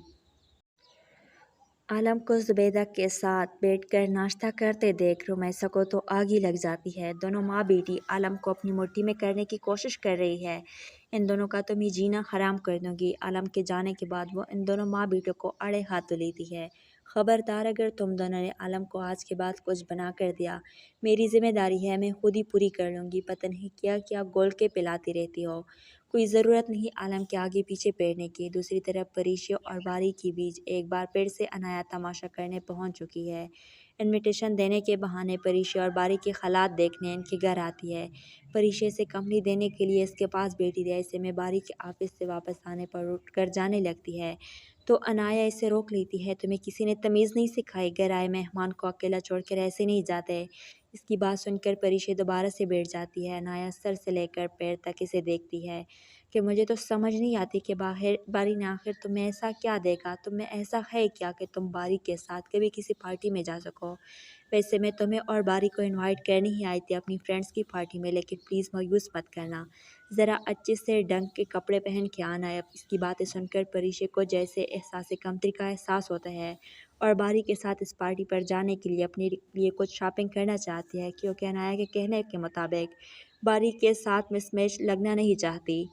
आलम को ज़ुबैदा के साथ बैठकर नाश्ता करते देख रुमैसा को तो आग ही लग जाती है। दोनों माँ बेटी आलम को अपनी मुट्ठी में करने की कोशिश कर रही है। इन दोनों का तो मैं जीना हराम कर दूंगी। आलम के जाने के बाद वो इन दोनों माँ बेटों को अड़े हाथों लेती है। खबरदार, अगर तुम दोनों ने आलम को आज के बाद कुछ बना कर दिया, मेरी जिम्मेदारी है, मैं खुद ही पूरी कर लूँगी। पता नहीं क्या क्या गोल के पिलाती रहती हो, कोई ज़रूरत नहीं आलम के आगे पीछे बैठने की। दूसरी तरफ परीशे और बारी के बीच एक बार फिर से अनाया तमाशा करने पहुंच चुकी है। इनविटेशन देने के बहाने परीशे और बारी के हालात देखने इनके घर आती है। परीशे से कंपनी देने के लिए इसके पास बैठी थी। ऐसे में बारी के ऑफिस से वापस आने पर उठकर जाने लगती है तो अनाया इसे रोक लेती है। तुम्हें किसी ने तमीज़ नहीं सिखाई, घर आए मेहमान को अकेला छोड़कर ऐसे नहीं जाते। इसकी बात सुनकर परीशे दोबारा से बैठ जाती है। अनाया सर से लेकर पैर तक इसे देखती है कि मुझे तो समझ नहीं आती कि बारी ने आखिर तुम्हें ऐसा क्या देखा, तुम्हें ऐसा है क्या कि तुम बारी के साथ कभी किसी पार्टी में जा सको। वैसे मैं तुम्हें और बारी को इनवाइट करने ही आई थी अपनी फ्रेंड्स की पार्टी में, लेकिन प्लीज़ मायूस मत करना, ज़रा अच्छे से ढंग के कपड़े पहन के आना है। इसकी बातें सुनकर परीशे को जैसे एहसास कमतरी का एहसास होता है और बारी के साथ इस पार्टी पर जाने के लिए अपने लिए कुछ शॉपिंग करना चाहती है, क्योंकि अनाया के कहने के मुताबिक बारी के साथ मिसमैच लगना नहीं चाहती।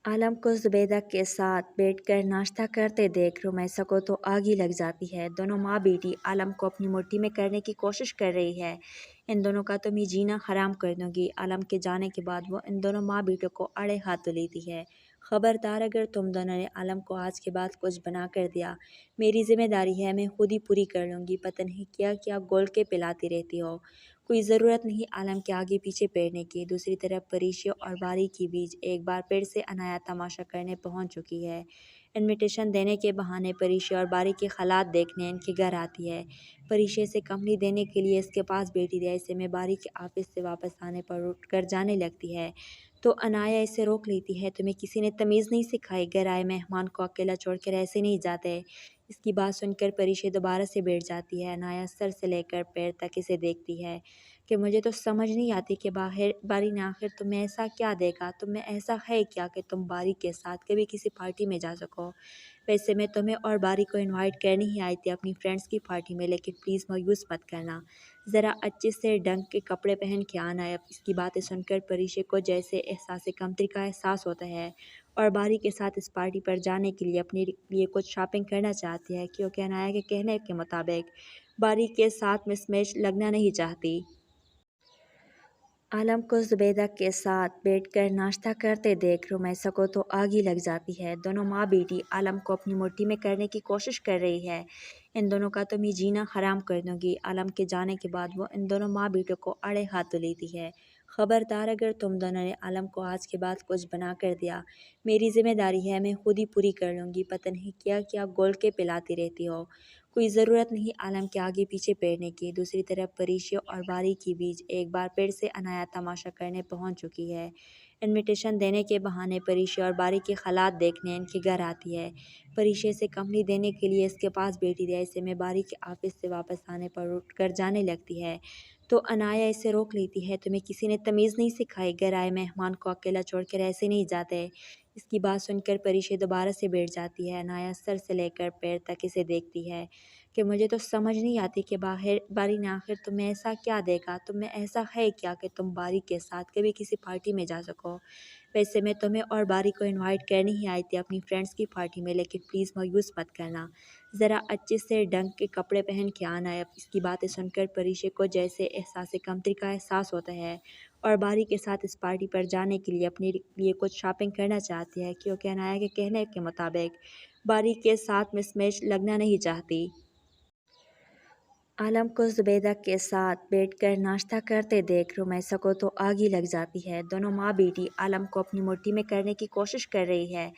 आलम को ज़ुबैदा के साथ बैठकर नाश्ता करते देख रुमैसा को तो आग ही लग जाती है। दोनों माँ बेटी आलम को अपनी मुट्ठी में करने की कोशिश कर रही है। इन दोनों का तो मैं जीना हराम कर दूंगी। आलम के जाने के बाद वो इन दोनों माँ बेटों को अड़े हाथों लेती है। खबरदार, अगर तुम दोनों ने आलम को आज के बाद कुछ बना कर दिया, मेरी जिम्मेदारी है, मैं खुद ही पूरी कर लूँगी। पता नहीं क्या क्या गोल के पिलाती रहती हो, कोई ज़रूरत नहीं आलम के आगे पीछे बैठने की। दूसरी तरफ परीशे और बारी के बीच एक बार फिर से अनाया तमाशा करने पहुंच चुकी है। इनविटेशन देने के बहाने परीशे और बारी के हालात देखने इनके घर आती है। परीशे से कंपनी देने के लिए इसके पास बैठी थी। ऐसे में बारी के ऑफिस से वापस आने पर उठकर जाने लगती है तो अनाया इसे रोक लेती है। तुम्हें किसी ने तमीज़ नहीं सिखाई, घर आए मेहमान को अकेला छोड़कर ऐसे नहीं जाते। इसकी बात सुनकर परीशे दोबारा से बैठ जाती है। अनाया सर से लेकर पैर तक इसे देखती है कि मुझे तो समझ नहीं आती कि बारी ने आखिर तुम्हें ऐसा क्या देखा, तुम्हें ऐसा है क्या कि तुम बारी के साथ कभी किसी पार्टी में जा सको। वैसे मैं तुम्हें और बारी को इनवाइट करने ही आई थी अपनी फ्रेंड्स की पार्टी में, लेकिन प्लीज़ मायूस मत करना, ذرا अच्छे से ढंग के कपड़े पहन के आना है। अब इसकी बातें सुनकर परीक्षे को जैसे एहसास कमतरी का एहसास होता है और बारी के साथ इस पार्टी पर जाने के लिए अपने लिए कुछ शॉपिंग करना चाहती है, क्योंकि अनाया के कहने के मुताबिक बारी के साथ मिसमैच लगना नहीं चाहती। आलम को जुबैदा के साथ बैठकर नाश्ता करते देख रुमैसा को तो आग ही लग जाती है। दोनों माँ बेटी आलम को अपनी मुट्ठी में करने की कोशिश कर रही है। इन दोनों का तो मैं जीना हराम कर दूंगी। आलम के जाने के बाद वो इन दोनों माँ बेटों को अड़े हाथों लेती है। खबरदार, अगर तुम दोनों ने आलम को आज के बाद कुछ बना कर दिया, मेरी जिम्मेदारी है, मैं खुद ही पूरी कर लूँगी। पता नहीं क्या क्या गोल के पिलाती रहती हो, कोई ज़रूरत नहीं आलम के आगे पीछे पेरने की। दूसरी तरफ परीक्षा और बारी के बीच एक बार फिर से अनाया तमाशा करने पहुंच चुकी है। इनविटेशन देने के बहाने परीक्षा और बारी के हालात देखने इनके घर आती है। परीक्षा से कंपनी देने के लिए इसके पास बैठी रही। ऐसे में बारी के ऑफिस से वापस आने पर उठ कर जाने लगती है तो अनाया इसे रोक लेती है। तुम्हें किसी ने तमीज़ नहीं सिखाई, घर आए मेहमान को अकेला छोड़कर ऐसे नहीं जाते। इसकी बात सुनकर परीक्षा दोबारा से बैठ जाती है। अनाया सर से लेकर पैर तक इसे देखती है कि मुझे तो समझ नहीं आती कि बारी ने आखिर तुम्हें ऐसा क्या देखा, तुम्हें ऐसा है क्या कि तुम बारी के साथ कभी किसी पार्टी में जा सको। वैसे मैं तुम्हें और बारी को इनवाइट करने ही आई थी अपनी फ्रेंड्स की पार्टी में, लेकिन प्लीज़ मायूस मत करना। ज़रा अच्छे से ढंग के कपड़े पहन के आना है। अब इसकी बातें सुनकर परीक्षा को जैसे एहसास कमतरी का एहसास होता है और बारी के साथ इस पार्टी पर जाने के लिए अपने लिए कुछ शॉपिंग करना चाहती है, क्योंकि अनाया के कहने के मुताबिक बारी के साथ मिसमैच लगना नहीं चाहती। आलम को जुबैदा के साथ बैठकर नाश्ता करते देख रुमैसा को तो आग ही लग जाती है। दोनों माँ बेटी आलम को अपनी मुट्ठी में करने की कोशिश कर रही है।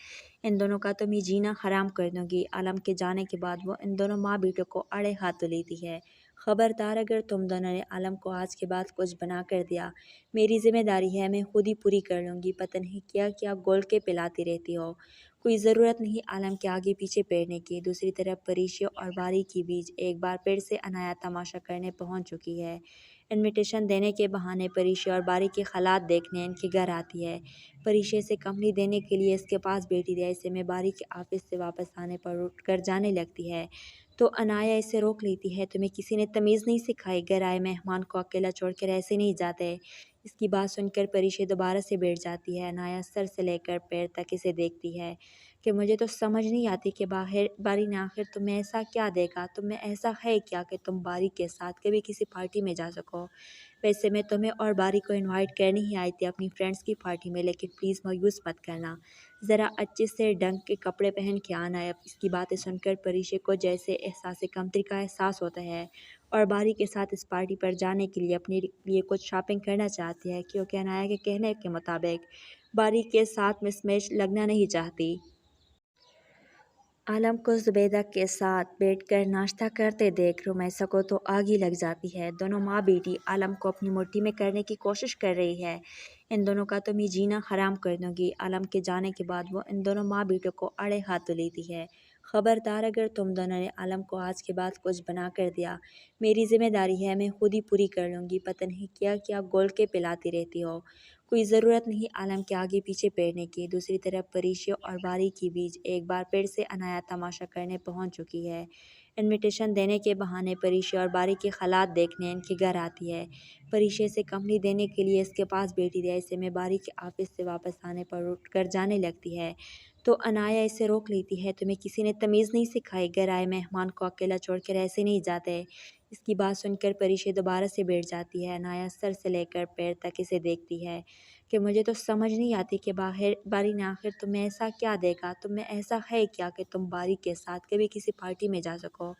इन दोनों का तो मैं जीना हराम कर दूंगी। आलम के जाने के बाद वो इन दोनों माँ बेटों को अड़े हाथों लेती है। खबरदार, अगर तुम दोनों ने आलम को आज के बाद कुछ बना कर दिया, मेरी जिम्मेदारी है, मैं खुद ही पूरी कर लूँगी। पता नहीं क्या क्या गोल के पिलाती रहती हो, कोई ज़रूरत नहीं आलम के आगे पीछे पेरने की। दूसरी तरफ परीक्षा और बारी के बीच एक बार फिर से अनाया तमाशा करने पहुंच चुकी है। इनविटेशन देने के बहाने परीक्षा और बारी के हालात देखने इनके घर आती है। परीक्षा से कंपनी देने के लिए इसके पास बैठी रही। ऐसे में बारी के ऑफिस से वापस आने पर उठ कर जाने लगती है तो अनाया इसे रोक लेती है। तुम्हें किसी ने तमीज़ नहीं सिखाई, घर आए मेहमान को अकेला छोड़कर ऐसे नहीं जाते। इसकी बात सुनकर परीक्षा दोबारा से बैठ जाती है। अनाया सर से लेकर पैर तक इसे देखती है कि मुझे तो समझ नहीं आती कि बारी ने आखिर तुम्हें ऐसा क्या देखा, तुम्हें ऐसा है क्या कि तुम बारी के साथ कभी किसी पार्टी में जा सको। वैसे मैं तुम्हें और बारी को इनवाइट करने ही आई थी अपनी फ्रेंड्स की पार्टी में, लेकिन प्लीज़ मायूस मत करना। ज़रा अच्छे से ढंग के कपड़े पहन के आना है। अब इसकी बातें सुनकर परीक्षा को जैसे एहसास कमतरी का एहसास होता है और बारी के साथ इस पार्टी पर जाने के लिए अपने लिए कुछ शॉपिंग करना चाहती है, क्योंकि अनाया के कहने के मुताबिक बारी के साथ मिसमैच लगना नहीं चाहती। आलम को जुबैदा के साथ बैठकर नाश्ता करते देख रुमैसा को तो आग ही लग जाती है। दोनों माँ बेटी आलम को अपनी मुट्ठी में करने की कोशिश कर रही है। इन दोनों का तो मैं जीना हराम कर दूंगी। आलम के जाने के बाद वो इन दोनों माँ बेटों को अड़े हाथों लेती है। खबरदार, अगर तुम दोनों ने आलम को आज के बाद कुछ बना कर दिया, मेरी जिम्मेदारी है, मैं खुद ही पूरी कर लूँगी। पता नहीं क्या क्या गोल के पिलाती रहती हो, कोई ज़रूरत नहीं आलम के आगे पीछे पेरने की। दूसरी तरफ परीक्षा और बारी के बीच एक बार फिर से अनाया तमाशा करने पहुंच चुकी है। इनविटेशन देने के बहाने परीक्षा और बारी के हालात देखने इनके घर आती है। परीक्षा से कंपनी देने के लिए इसके पास बैठी रही। ऐसे में बारी के ऑफिस से वापस आने पर उठ कर जाने लगती है तो अनाया इसे रोक लेती है। तुम्हें किसी ने तमीज़ नहीं सिखाई, घर आए मेहमान को अकेला छोड़कर ऐसे नहीं जाते। इसकी बात सुनकर परीक्षा दोबारा से बैठ जाती है। अनाया सर से लेकर पैर तक इसे देखती है कि मुझे तो समझ नहीं आती कि बारी ने आखिर तुम्हें ऐसा क्या देखा, तुम्हें ऐसा है क्या कि तुम बारी के साथ कभी किसी पार्टी में जा सको।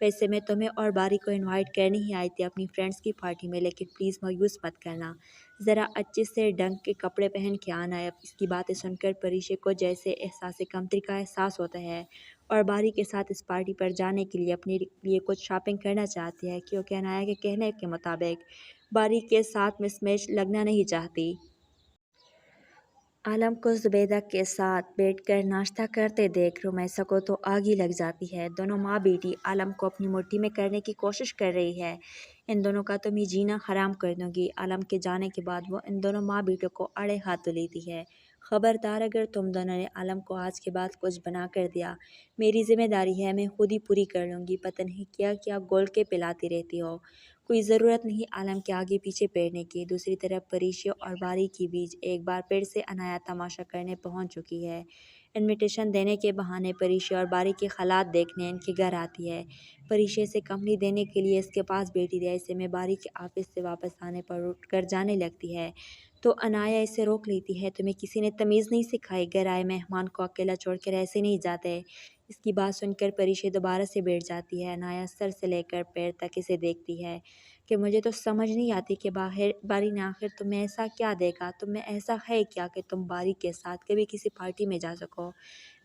वैसे मैं तुम्हें और बारी को इनवाइट करने ही आई थी अपनी फ्रेंड्स की पार्टी में, लेकिन प्लीज़ मायूस मत करना। ज़रा अच्छे से ढंग के कपड़े पहन के आना है। अब इसकी बातें सुनकर परीक्षा को जैसे एहसास कमतरी का एहसास होता है और बारी के साथ इस पार्टी पर जाने के लिए अपने लिए कुछ शॉपिंग करना चाहती है, क्योंकि अनाया के कहने के मुताबिक बारी के साथ मिसमैच लगना नहीं चाहती। आलम को जुबैदा के साथ बैठकर नाश्ता करते देख रुमैसा को तो आग ही लग जाती है। दोनों माँ बेटी आलम को अपनी मुट्ठी में करने की कोशिश कर रही है। इन दोनों का तो मैं जीना हराम कर दूंगी। आलम के जाने के बाद वो इन दोनों माँ बेटों को अड़े हाथों लेती है। खबरदार, अगर तुम दोनों ने आलम को आज के बाद कुछ बना कर दिया, मेरी जिम्मेदारी है, मैं खुद ही पूरी कर लूँगी। पता नहीं क्या क्या गोल के पिलाती रहती हो, कोई ज़रूरत नहीं आलम के आगे पीछे बैठने की। दूसरी तरफ परीशा और बारी के बीच एक बार फिर से अनाया तमाशा करने पहुंच चुकी है। इनविटेशन देने के बहाने परीशा और बारी के हालात देखने इनके घर आती है। परीशा से कंपनी देने के लिए इसके पास बैठी रही। ऐसे में बारी के ऑफिस से वापस आने पर उठकर जाने लगती है तो अनाया इसे रोक लेती है। तुम्हें किसी ने तमीज़ नहीं सिखाई, घर आए मेहमान को अकेला छोड़कर ऐसे नहीं जाते। इसकी बात सुनकर परीशा दोबारा से बैठ जाती है। अनाया सर से लेकर पैर तक इसे देखती है कि मुझे तो समझ नहीं आती कि बारी ने आखिर तुम्हें ऐसा क्या देखा, तुम्हें ऐसा है क्या कि तुम बारी के साथ कभी किसी पार्टी में जा सको।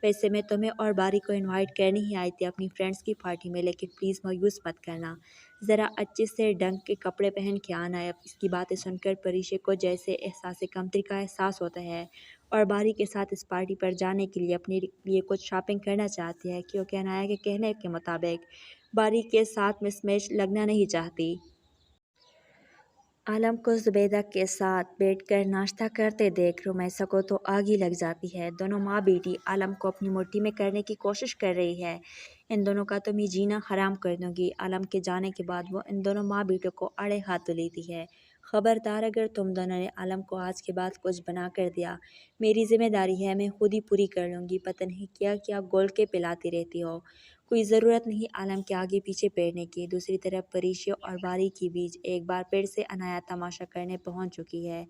वैसे मैं तुम्हें और बारी को इनवाइट करने ही आई थी अपनी फ्रेंड्स की पार्टी में, लेकिन प्लीज़ मायूस मत करना, ज़रा अच्छे से ढंग के कपड़े पहन के आना है। इसकी बातें सुनकर परीशा को जैसे एहसास कमतरी का एहसास होता है और बारी के साथ इस पार्टी पर जाने के लिए अपने लिए कुछ शॉपिंग करना चाहती है, क्योंकि अनाया के कहने के मुताबिक बारी के साथ मिसमैच लगना नहीं चाहती। आलम को ज़ुबैदा के साथ बैठकर नाश्ता करते देख रुमैसा को तो आग ही लग जाती है। दोनों माँ बेटी आलम को अपनी मुट्ठी में करने की कोशिश कर रही है। इन दोनों का तो मैं जीना हराम कर दूंगी। आलम के जाने के बाद वो इन दोनों माँ बेटों को अड़े हाथ लेती है। ख़बरदार, अगर तुम दोनों ने आलम को आज के बाद कुछ बना कर दिया, मेरी जिम्मेदारी है, मैं खुद ही पूरी कर लूँगी। पता नहीं क्या क्या गोल के पिलाती रहती हो। कोई ज़रूरत नहीं आलम के आगे पीछे बैठने की। दूसरी तरफ परीशा और बारी के बीच एक बार फिर से अनाया तमाशा करने पहुंच चुकी है।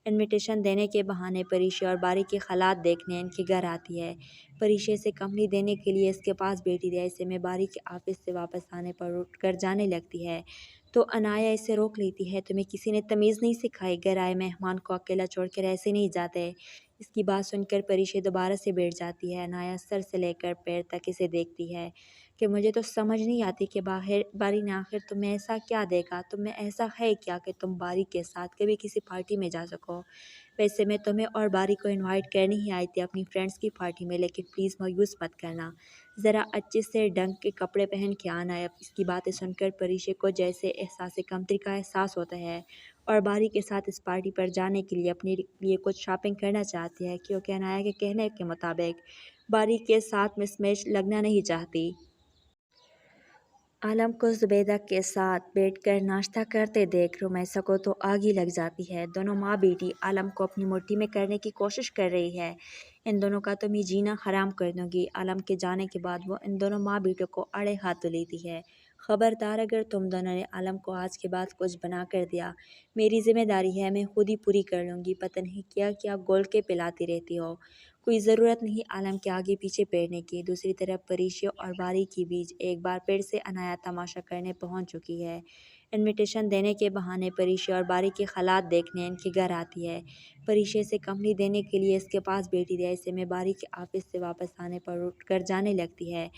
इनविटेशन देने के बहाने परीशा और बारी के हालात देखने इनके घर आती है। परीशा से कंपनी देने के लिए इसके पास बैठी रही। ऐसे में बारी के ऑफिस से वापस आने पर उठकर जाने लगती है तो अनाया इसे रोक लेती है। तुम्हें किसी ने तमीज़ नहीं सिखाई, घर आए मेहमान को अकेला छोड़कर ऐसे नहीं जाते। इसकी बात सुनकर परीशा दोबारा से बैठ जाती है। अनाया सर से लेकर पैर तक इसे देखती है कि मुझे तो समझ नहीं आती कि बारी ने आखिर तुम्हें ऐसा क्या देखा, तुम्हें ऐसा है क्या कि तुम बारी के साथ कभी किसी पार्टी में जा सको। वैसे मैं तुम्हें और बारी को इनवाइट करने ही आई थी अपनी फ्रेंड्स की पार्टी में, लेकिन प्लीज़ मायूस मत करना, ज़रा अच्छे से ढंग के कपड़े पहन के आना है। इसकी बातें सुनकर परीशा को जैसे एहसास कमतरी का एहसास होता है और बारी के साथ इस पार्टी पर जाने के लिए अपने लिए कुछ शॉपिंग करना चाहती है, क्योंकि अनाया के कहने के मुताबिक बारी के साथ मिसमैच लगना नहीं चाहती। आलम को ज़ुबैदा के साथ बैठकर नाश्ता करते देख रुमैसा को तो आग ही लग जाती है। दोनों माँ बेटी आलम को अपनी मुट्ठी में करने की कोशिश कर रही है। इन दोनों का तो मैं जीना हराम कर दूंगी। आलम के जाने के बाद वो इन दोनों माँ बेटों को अड़े हाथ लेती है। ख़बरदार, अगर तुम दोनों ने आलम को आज के बाद कुछ बना कर दिया, मेरी जिम्मेदारी है, मैं खुद ही पूरी कर लूँगी। पता नहीं क्या क्या गोल के पिलाती रहती हो। कोई ज़रूरत नहीं आलम के आगे पीछे बैठने की। दूसरी तरफ परीशा और बारी के बीच एक बार फिर से अनाया तमाशा करने पहुंच चुकी है। इनविटेशन देने के बहाने परीशा और बारी के हालात देखने इनके घर आती है। परीशा से कंपनी देने के लिए इसके पास बैठी रही। ऐसे में बारी के ऑफिस से वापस आने पर उठकर जाने लगती है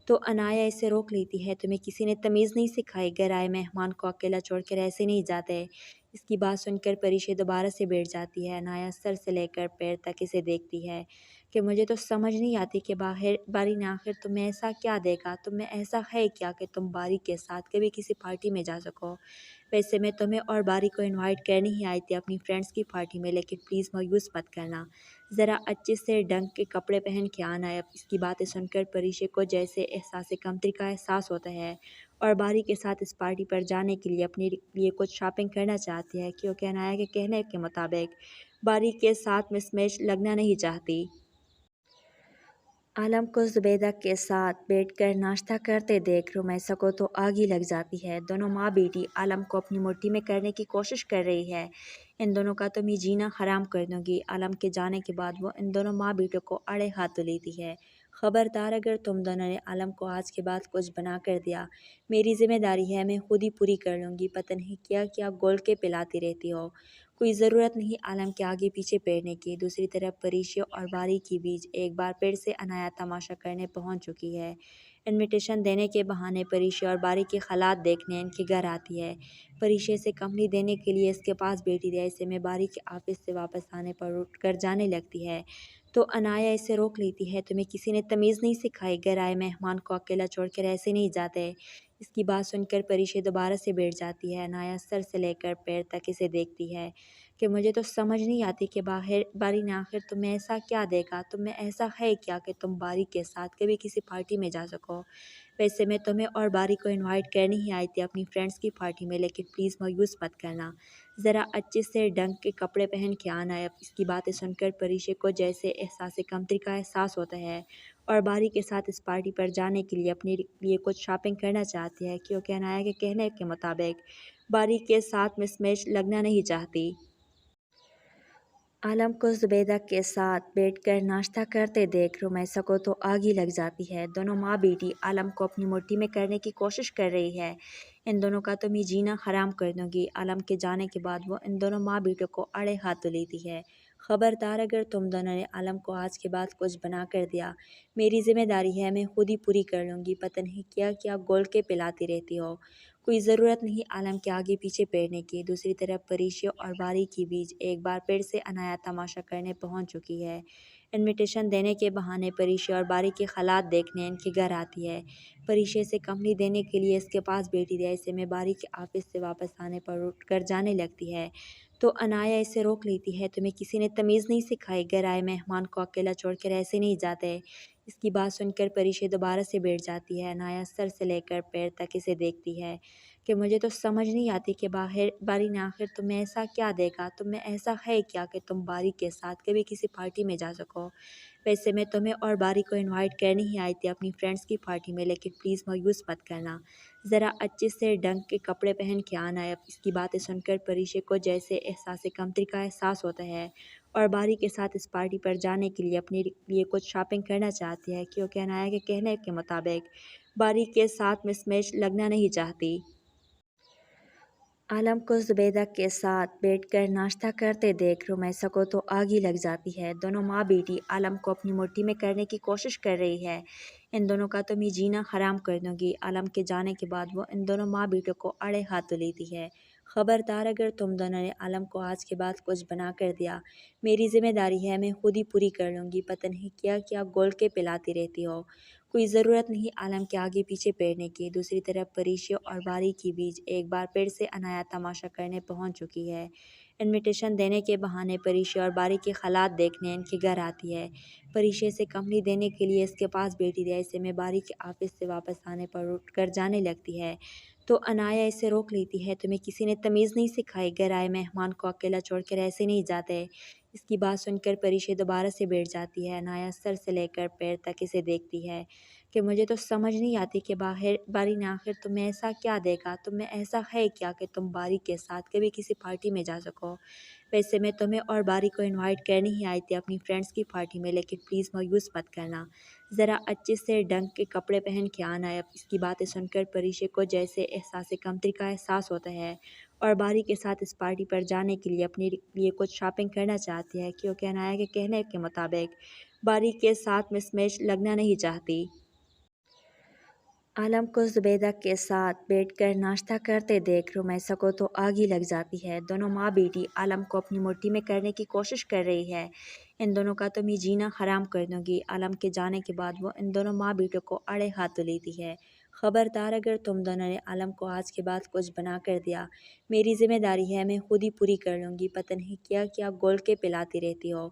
तो अनाया इसे रोक लेती है। तुम्हें किसी ने तमीज़ नहीं सिखाई, घर आए मेहमान को अकेला छोड़कर ऐसे नहीं जाते। इसकी बात सुनकर परीशा दोबारा से बैठ जाती है। अनाया सर से लेकर पैर तक इसे देखती है कि मुझे तो समझ नहीं आती कि बारी ने आखिर तुम्हें ऐसा क्या देखा, तुम्हें ऐसा है क्या कि तुम बारी के साथ कभी किसी पार्टी में जा सको। वैसे मैं तुम्हें और बारी को इनवाइट करने ही आई थी अपनी फ्रेंड्स की पार्टी में, लेकिन प्लीज़ मायूस मत करना, ज़रा अच्छे से ढंग के कपड़े पहन के आना है। इसकी बातें सुनकर परीशा को जैसे एहसास कमतरी का एहसास होता है और बारी के साथ इस पार्टी पर जाने के लिए अपने लिए कुछ शॉपिंग करना चाहती है, क्योंकि अनाया के कहने के मुताबिक बारी के साथ मिसमैच लगना नहीं चाहती। आलम को ज़ुबैदा के साथ बैठकर नाश्ता करते देख रुमैसा को तो आग ही लग जाती है। दोनों माँ बेटी आलम को अपनी मुट्ठी में करने की कोशिश कर रही है। इन दोनों का तो मैं जीना हराम कर दूंगी। आलम के जाने के बाद वो इन दोनों माँ बेटों को अड़े हाथ लेती है। ख़बरदार, अगर तुम दोनों ने आलम को आज के बाद कुछ बना कर दिया, मेरी जिम्मेदारी है, मैं खुद ही पूरी कर लूँगी। पता नहीं क्या क्या गोल के पिलाती रहती हो। कोई ज़रूरत नहीं आलम के आगे पीछे बैठने की। दूसरी तरफ परीशा और बारी के बीच एक बार फिर से अनाया तमाशा करने पहुंच चुकी है। इनविटेशन देने के बहाने परीशा और बारी के हालात देखने इनके घर आती है। परीशा से कंपनी देने के लिए इसके पास बैठी रही। ऐसे में बारी के ऑफिस से वापस आने पर उठकर जाने लगती है तो अनाया इसे रोक लेती है। तुम्हें किसी ने तमीज़ नहीं सिखाई, घर आए मेहमान को अकेला छोड़कर ऐसे नहीं जाते। इसकी बात सुनकर परीशा दोबारा से बैठ जाती है। अनाया सर से लेकर पैर तक इसे देखती है کہ مجھے تو سمجھ نہیں آتی کہ باری نے آخر تمہیں ایسا کیا دیکھا، تمہیں ایسا ہے کیا کہ تم باری کے ساتھ کبھی کسی پارٹی میں جا سکو۔ ویسے میں تمہیں اور باری کو انوائٹ کرنے ہی آئی تھی اپنی فرینڈس کی پارٹی میں، لیکن پلیز مایوس مت کرنا، ذرا اچھے سے ڈھنگ کے کپڑے پہن کے آنا ہے۔ اس کی باتیں سن کر پریشے کو جیسے احساس کمتری کا احساس ہوتا ہے اور باری کے ساتھ اس پارٹی پر جانے کے لیے اپنے لیے کچھ شاپنگ کرنا چاہتی ہے، کیونکہ انایا کے کہنے کے مطابق باری کے ساتھ مس میچ لگنا نہیں چاہتی۔ عالم کو زبیدہ کے ساتھ بیٹھ کر ناشتہ کرتے دیکھ رمیسا کو تو آگ ہی لگ جاتی ہے۔ دونوں ماں بیٹی عالم کو اپنی مٹھی میں کرنے کی کوشش کر رہی ہے۔ ان دونوں کا تو میں جینا حرام کر دوں گی۔ عالم کے جانے کے بعد وہ ان دونوں ماں بیٹوں کو اڑے ہاتھ لیتی ہے۔ خبردار اگر تم دونوں نے عالم کو آج کے بعد کچھ بنا کر دیا، میری ذمہ داری ہے، میں خود ہی پوری کر لوں گی۔ پتہ نہیں کیا کیا گول کے پلاتی رہتی ہو، کوئی ضرورت نہیں عالم کے آگے پیچھے پھرنے کی۔ دوسری طرف پریشی اور باری کے بیچ ایک بار پھر سے انایا تماشا کرنے پہنچ چکی ہے۔ انویٹیشن دینے کے بہانے پریشی اور باری کے حالات دیکھنے ان کے گھر آتی ہے۔ پریشی سے کمپنی دینے کے لیے اس کے پاس بیٹھی تھی، ایسے میں باری کے آفس سے واپس آنے پر اٹھ کر جانے لگتی ہے تو انایا اسے روک لیتی ہے۔ تمہیں کسی نے تمیز نہیں سکھائی، گھر آئے مہمان کو اکیلا چھوڑ کر ایسے نہیں جاتے۔ اس کی بات سن کر پریشی دوبارہ سے بیٹھ جاتی ہے۔ انایا سر سے لے کر پیر تک اسے دیکھتی ہے کہ مجھے تو سمجھ نہیں آتی کہ باری نے آخر تمہیں ایسا کیا دیکھا، تمہیں ایسا ہے کیا کہ تم باری کے ساتھ کبھی کسی پارٹی میں جا سکو۔ ویسے میں تمہیں اور باری کو انوائٹ کرنے ہی آئی تھی اپنی فرینڈس کی پارٹی میں، لیکن پلیز مایوس مت کرنا، ذرا اچھے سے ڈھنگ کے کپڑے پہن کے آنا ہے۔ اس کی باتیں سن کر پریشے کو جیسے احساس کمتری کا احساس ہوتا ہے اور باری کے ساتھ اس پارٹی پر جانے کے لیے اپنے لیے کچھ شاپنگ کرنا چاہتی ہے، کیونکہ انایا کے کہنے کے مطابق باری کے ساتھ مس میچ لگنا نہیں چاہتی۔ عالم کو زبیدہ کے ساتھ بیٹھ کر ناشتہ کرتے دیکھ رمیسا کو تو آگ ہی لگ جاتی ہے۔ دونوں ماں بیٹی عالم کو اپنی مٹھی میں کرنے کی کوشش کر رہی ہے۔ ان دونوں کا تو میں جینا حرام کر دوں گی۔ عالم کے جانے کے بعد وہ ان دونوں ماں بیٹوں کو اڑے ہاتھ لیتی ہے۔ خبردار اگر تم دونوں نے عالم کو آج کے بعد کچھ بنا کر دیا، میری ذمہ داری ہے، میں خود ہی پوری کر لوں گی۔ پتہ نہیں کیا کیا گول کے پلاتی رہتی ہو، کوئی ضرورت نہیں عالم کے آگے پیچھے پھرنے کی۔ دوسری طرف پریشی اور باری کے بیچ ایک بار پھر سے انایا تماشا کرنے پہنچ چکی ہے۔ انویٹیشن دینے کے بہانے پریشی اور باری کے حالات دیکھنے ان کے گھر آتی ہے۔ پریشی سے کمپنی دینے کے لیے اس کے پاس بیٹھی تھی، ایسے میں باری کے آفس سے واپس آنے پر اٹھ کر جانے لگتی ہے تو انایا اسے روک لیتی ہے۔ تمہیں کسی نے تمیز نہیں سکھائی، گھر آئے مہمان کو اکیلا چھوڑ کر ایسے نہیں جاتے۔ اس کی بات سن کر پریشی دوبارہ سے بیٹھ جاتی ہے۔ انایا سر سے لے کر پیر تک اسے دیکھتی ہے کہ مجھے تو سمجھ نہیں آتی کہ باری نے آخر تمہیں ایسا کیا دیکھا، تمہیں ایسا ہے کیا کہ تم باری کے ساتھ کبھی کسی پارٹی میں جا سکو۔ ویسے میں تمہیں اور باری کو انوائٹ کرنے ہی آئی تھی اپنی فرینڈس کی پارٹی میں، لیکن پلیز مایوس مت کرنا، ذرا اچھے سے ڈھنگ کے کپڑے پہن کے آنا ہے۔ اس کی باتیں سن کر پریشی کو جیسے احساس کمتری کا احساس ہوتا ہے اور باری کے ساتھ اس پارٹی پر جانے کے لیے اپنے لیے کچھ شاپنگ کرنا چاہتی ہے، کیونکہ انایا کے کہنے کے مطابق باری کے ساتھ مس میچ لگنا نہیں چاہتی۔ عالم کو زبیدہ کے ساتھ بیٹھ کر ناشتہ کرتے دیکھ رمیسا کو تو آگ ہی لگ جاتی ہے۔ دونوں ماں بیٹی عالم کو اپنی مٹھی میں کرنے کی کوشش کر رہی ہے۔ ان دونوں کا تو میں جینا حرام کر دوں گی۔ عالم کے جانے کے بعد وہ ان دونوں ماں بیٹوں کو اڑے ہاتھ لیتی ہے۔ خبردار اگر تم دونوں نے عالم کو آج کے بعد کچھ بنا کر دیا، میری ذمہ داری ہے، میں خود ہی پوری کر لوں گی۔ پتہ نہیں کیا کیا گول کے پلاتی رہتی ہو،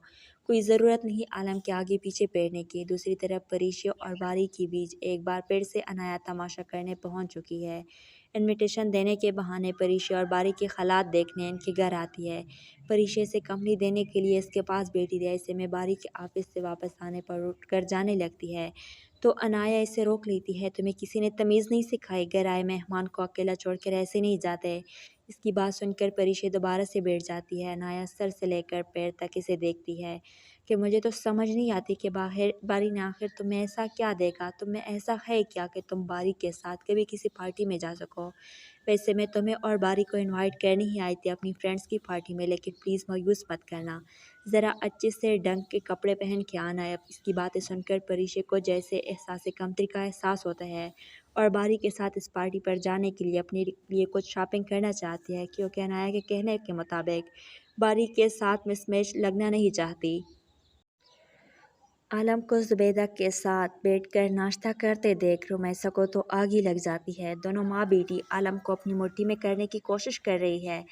کوئی ضرورت نہیں عالم کے آگے پیچھے پھرنے کی۔ دوسری طرف پریشی اور باری کے بیچ ایک بار پھر سے انایا تماشا کرنے پہنچ چکی ہے۔ انویٹیشن دینے کے بہانے پریشی اور باری کے حالات دیکھنے ان کے گھر آتی ہے۔ پریشی سے کمپنی دینے کے لیے اس کے پاس بیٹھی تھی، ایسے میں باری کے آفس سے واپس آنے پر اٹھ کر جانے لگتی ہے تو انایا اسے روک لیتی ہے۔ تمہیں کسی نے تمیز نہیں سکھائی، گھر آئے مہمان کو اکیلا چھوڑ کر ایسے نہیں جاتے۔ اس کی بات سن کر پریشی دوبارہ سے بیٹھ جاتی ہے۔ انایا سر سے لے کر پیر تک اسے دیکھتی ہے کہ مجھے تو سمجھ نہیں آتی کہ باری نے آخر تمہیں ایسا کیا دیکھا، تمہیں ایسا ہے کیا کہ تم باری کے ساتھ کبھی کسی پارٹی میں جا سکو۔ ویسے میں تمہیں اور باری کو انوائٹ کرنے ہی آئی تھی اپنی فرینڈس کی پارٹی میں، لیکن پلیز مایوس مت کرنا، ذرا اچھے سے ڈھنگ کے کپڑے پہن کے آنا ہے۔ اس کی باتیں سن کر پریشی کو جیسے احساس کمتری کا احساس ہوتا ہے اور باری کے ساتھ اس پارٹی پر جانے کے لیے اپنے لیے کچھ شاپنگ کرنا چاہتی ہے، کیونکہ انایا کے کہنے کے مطابق باری کے ساتھ مس میچ لگنا نہیں چاہتی۔ आलम को जुबैदा के साथ बैठकर नाश्ता करते देख रुमैसा को तो आग ही लग जाती है। दोनों माँ बेटी आलम को अपनी मुट्ठी में करने की कोशिश कर रही है।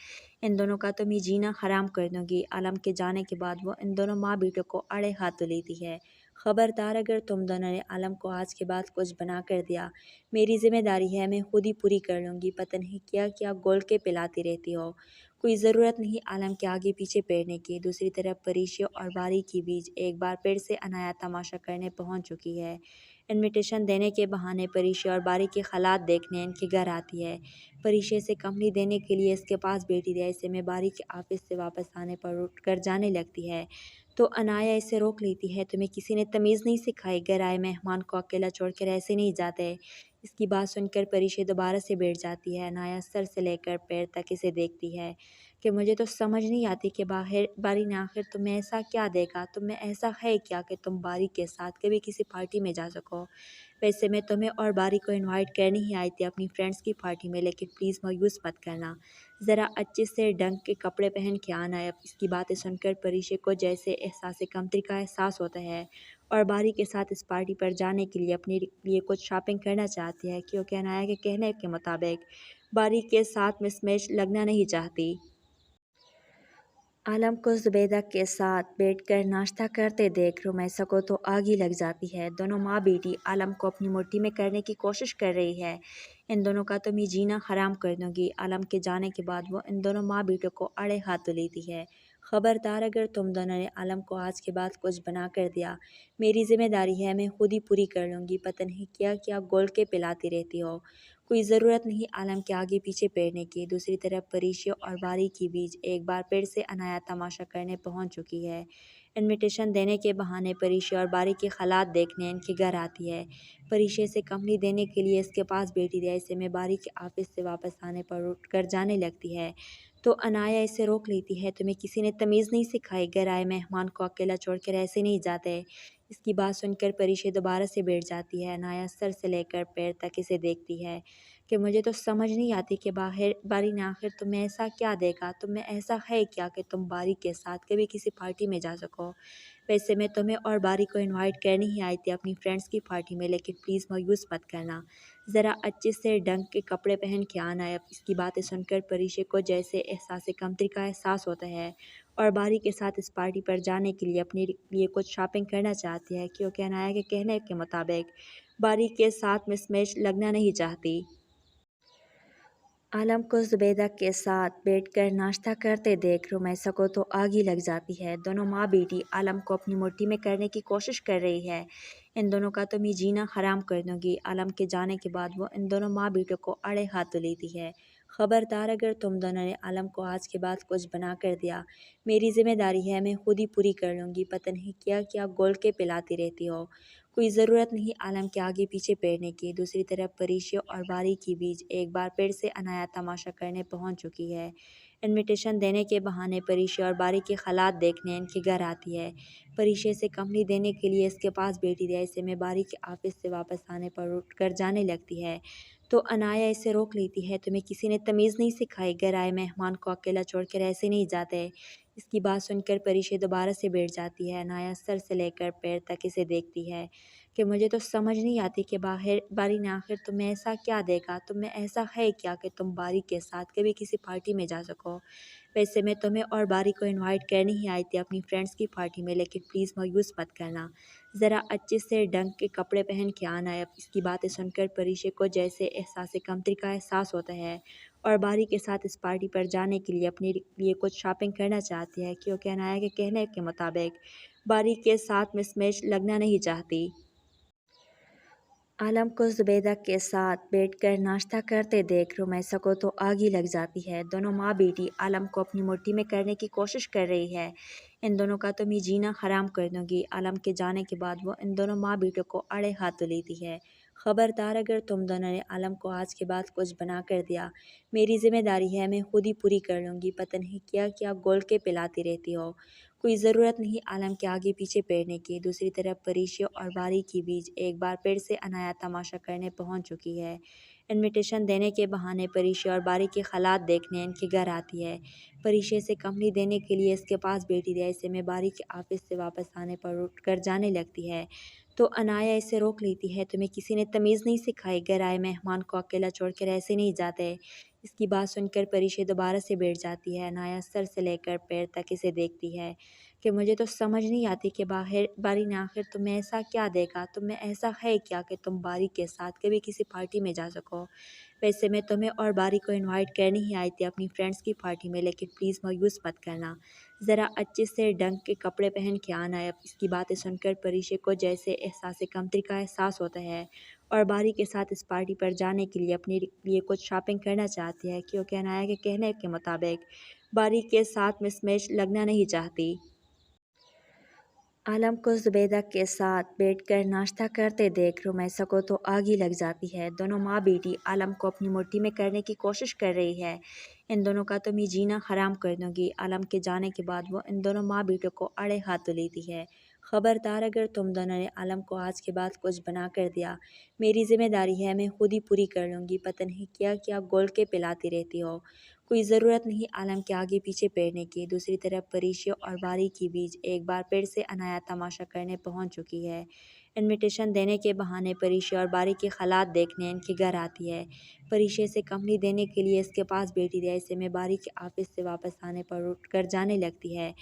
इन दोनों का तो मैं जीना हराम कर दूंगी। आलम के जाने के बाद वो इन दोनों माँ बेटों को अड़े हाथों लेती है। खबरदार, अगर तुम दोनों ने आलम को आज के बाद कुछ बना कर दिया, मेरी जिम्मेदारी है, मैं खुद ही पूरी कर लूँगी। पता नहीं क्या क्या गोल के पिलाती रहती हो, कोई ज़रूरत नहीं आलम के आगे पीछे पेरने की। दूसरी तरफ परीशा और बारी के बीच एक बार फिर से अनाया तमाशा करने पहुंच चुकी है। इनविटेशन देने के बहाने परीशा और बारी के हालात देखने इनके घर आती है। परीशा से कंपनी देने के लिए इसके पास बैठी रही। ऐसे में बारी के ऑफिस से वापस आने पर उठ कर जाने लगती है तो अनाया इसे रोक लेती है। तुम्हें किसी ने तमीज़ नहीं सिखाई, घर आए मेहमान को अकेला छोड़ कर ऐसे नहीं जाते। इसकी बात सुनकर परीशा दोबारा से बैठ जाती है। अनाया सर से लेकर पैर तक इसे देखती है कि मुझे तो समझ नहीं आती कि बारी ने आखिर तुम्हें ऐसा क्या देखा, तुम्हें ऐसा है क्या कि तुम बारी के साथ कभी किसी पार्टी में जा सको। वैसे मैं तुम्हें और बारी को इनवाइट करने ही आई थी अपनी फ्रेंड्स की पार्टी में, लेकिन प्लीज़ मायूस मत करना, ज़रा अच्छे से ढंग के कपड़े पहन के आना है। इसकी बातें सुनकर परीशा को जैसे एहसास कमतरी का एहसास होता है और बारी के साथ इस पार्टी पर जाने के लिए अपने लिए कुछ शॉपिंग करना चाहती है, क्योंकि अनाया के कहने के मुताबिक बारी के साथ मिसमैच लगना नहीं चाहती। आलम को जुबैदा के साथ बैठकर नाश्ता करते देख रुमैसा को तो आग ही लग जाती है। दोनों माँ बेटी आलम को अपनी मुट्ठी में करने की कोशिश कर रही है। इन दोनों का तो मैं जीना हराम कर दूंगी। आलम के जाने के बाद वो इन दोनों माँ बेटों को अड़े हाथों लेती है। खबरदार, अगर तुम दोनों ने आलम को आज के बाद कुछ बना कर दिया, मेरी जिम्मेदारी है, मैं खुद ही पूरी कर लूँगी। पता नहीं क्या क्या गोल के पिलाती रहती हो, कोई ज़रूरत नहीं आलम के आगे पीछे पेरने की। दूसरी तरफ परीशा और बारी के बीच एक बार फिर से अनाया तमाशा करने पहुंच चुकी है। इनविटेशन देने के बहाने परीशा और बारी के हालात देखने इनके घर आती है। परीशा से कंपनी देने के लिए इसके पास बैठी रही। ऐसे में बारी के ऑफिस से वापस आने पर उठ कर जाने लगती है तो अनाया इसे रोक लेती है। तुम्हें किसी ने तमीज़ नहीं सिखाई, घर आए मेहमान को अकेला छोड़ कर ऐसे नहीं जाते। इसकी बात सुनकर परीशा दोबारा से बैठ जाती है। अनाया सर से लेकर पैर तक इसे देखती है कि मुझे तो समझ नहीं आती कि बारी ने आखिर तुम्हें ऐसा क्या देखा, तुम्हें ऐसा है क्या कि तुम बारी के साथ कभी किसी पार्टी में जा सको। वैसे मैं तुम्हें और बारी को इनवाइट करने ही आई थी अपनी फ्रेंड्स की पार्टी में, लेकिन प्लीज़ मायूस मत करना, ज़रा अच्छे से ढंग के कपड़े पहन के आना है। इसकी बातें सुनकर परीशा को जैसे एहसास कमतरी का एहसास होता है और बारी के साथ इस पार्टी पर जाने के लिए अपने लिए कुछ शॉपिंग करना चाहती है, क्योंकि अनाया के कहने के मुताबिक बारी के साथ मिसमैच लगना नहीं चाहती। आलम को जुबैदा के साथ बैठकर नाश्ता करते देख रुमैसा को तो आग ही लग जाती है। दोनों माँ बेटी आलम को अपनी मुट्ठी में करने की कोशिश कर रही है। इन दोनों का तो मैं जीना हराम कर दूंगी। आलम के जाने के बाद वो इन दोनों माँ बेटों को अड़े हाथों लेती है। खबरदार, अगर तुम दोनों ने आलम को आज के बाद कुछ बना कर दिया, मेरी जिम्मेदारी है, मैं खुद ही पूरी कर लूँगी। पता नहीं क्या क्या गोल के पिलाती रहती हो, कोई ज़रूरत नहीं आलम के आगे पीछे पेरने की। दूसरी तरफ परीशा और बारी के बीच एक बार फिर से अनाया तमाशा करने पहुंच चुकी है। इनविटेशन देने के बहाने परीशा और बारी के हालात देखने इनके घर आती है। परीशा से कंपनी देने के लिए इसके पास बैठी रही। ऐसे में बारी के ऑफिस से वापस आने पर उठ कर जाने लगती है तो अनाया इसे रोक लेती है। तुम्हें किसी ने तमीज़ नहीं सिखाई, घर आए मेहमान को अकेला छोड़ कर ऐसे नहीं जाते। इसकी बात सुनकर परीशा दोबारा से बैठ जाती है। अनाया सर से लेकर पैर तक इसे देखती है कि मुझे तो समझ नहीं आती कि बारी ने आखिर तुम्हें ऐसा क्या देखा, तुम्हें ऐसा है क्या कि तुम बारी के साथ कभी किसी पार्टी में जा सको। वैसे मैं तुम्हें और बारी को इनवाइट करने ही आई थी अपनी फ्रेंड्स की पार्टी में, लेकिन प्लीज़ मायूस मत करना, ज़रा अच्छे से ढंग के कपड़े पहन के आना है। इसकी बातें सुनकर परीशा को जैसे एहसास कमतरी का एहसास होता है और बारी के साथ इस पार्टी पर जाने के लिए अपने लिए कुछ शॉपिंग करना चाहती है, क्योंकि अनाया के कहने के मुताबिक बारी के साथ मिसमैच लगना नहीं चाहती। आलम को जुबैदा के साथ बैठकर नाश्ता करते देख रुमैसा को तो आग ही लग जाती है। दोनों माँ बेटी आलम को अपनी मुट्ठी में करने की कोशिश कर रही है। इन दोनों का तो मैं जीना हराम कर दूंगी। आलम के जाने के बाद वो इन दोनों माँ बेटों को अड़े हाथों लेती है। खबरदार, अगर तुम दोनों ने आलम को आज के बाद कुछ बना कर दिया, मेरी जिम्मेदारी है, मैं खुद ही पूरी कर लूँगी। पता नहीं क्या क्या गोल के पिलाती रहती हो, कोई ज़रूरत नहीं आलम के आगे पीछे पेरने की। दूसरी तरफ परीशा और बारी के बीच एक बार फिर से अनाया तमाशा करने पहुंच चुकी है। इनविटेशन देने के बहाने परीशा और बारी के हालात देखने इनके घर आती है। परीशा से कंपनी देने के लिए इसके पास बैठी थी। ऐसे में बारी के ऑफिस से वापस आने पर उठकर जाने लगती है तो अनाया इसे रोक लेती है। तुम्हें किसी ने तमीज़ नहीं सिखाई, घर आए मेहमान को अकेला छोड़कर ऐसे नहीं जाते। इसकी बात सुनकर परीशा दोबारा से बैठ जाती है। अनाया सर से लेकर पैर तक इसे देखती है कि मुझे तो समझ नहीं आती कि बारी ने आखिर तुम्हें ऐसा क्या देखा, तुम्हें ऐसा है क्या कि तुम बारी के साथ कभी किसी पार्टी में जा सको। वैसे मैं तुम्हें और बारी को इनवाइट करने ही आई थी अपनी फ्रेंड्स की पार्टी में, लेकिन प्लीज़ मायूस मत करना, ज़रा अच्छे से ढंग के कपड़े पहन के आना है। इसकी बातें सुनकर परीशा को जैसे एहसास कमतरी का एहसास होता है और बारी के साथ इस पार्टी पर जाने के लिए अपने लिए कुछ शॉपिंग करना चाहती है, क्योंकि अनाया के कहने के मुताबिक बारी के साथ मिसमैच लगना नहीं चाहती। आलम को जुबैदा के साथ बैठकर नाश्ता करते देख रुमैसा को तो आग ही लग जाती है। दोनों माँ बेटी आलम को अपनी मुट्ठी में करने की कोशिश कर रही है। इन दोनों का तो मैं जीना हराम कर दूंगी। आलम के जाने के बाद वो इन दोनों माँ बेटों को अड़े हाथ लेती है। खबरदार, अगर तुम दोनों ने आलम को आज के बाद कुछ बना कर दिया, मेरी जिम्मेदारी है, मैं खुद ही पूरी कर लूँगी। पता नहीं क्या क्या गोल के पिलाती रहती हो, कोई ज़रूरत नहीं आलम के आगे पीछे पैरने की। दूसरी तरफ परीशा और बारी के बीच एक बार फिर से अनाया तमाशा करने पहुंच चुकी है। इनविटेशन देने के बहाने परीशा और बारी के हालात देखने इनके घर आती है। परीशा से कंपनी देने के लिए इसके पास बैठी थी। ऐसे में बारी के ऑफिस से वापस आने पर उठकर जाने लगती है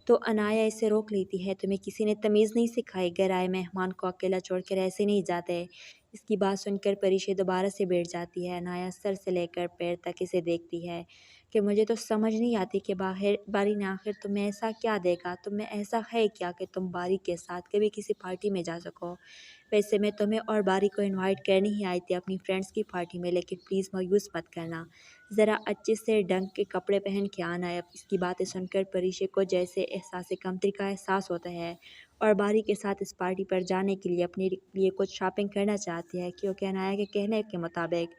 तो अनाया इसे रोक लेती है। तुम्हें किसी ने तमीज़ नहीं सिखाई, घर आए मेहमान को अकेला छोड़कर ऐसे नहीं जाते। इसकी बात सुनकर परीशा दोबारा से बैठ जाती है। अनाया सर से लेकर पैर तक इसे देखती है कि मुझे तो समझ नहीं आती कि बारी ने आखिर तुम्हें ऐसा क्या देखा, तुम्हें ऐसा है क्या कि तुम बारी के साथ कभी किसी पार्टी में जा सको। वैसे मैं तुम्हें और बारी को इनवाइट करने ही आई थी अपनी फ्रेंड्स की पार्टी में, लेकिन प्लीज़ मायूस मत करना, ज़रा अच्छे से ढंग के कपड़े पहन के आना है। इसकी बातें सुनकर परीशा को जैसे एहसास कमतरी का एहसास होता है और बारी के साथ इस पार्टी पर जाने के लिए अपने लिए कुछ शॉपिंग करना चाहती है, क्योंकि अनाया के कहने के मुताबिक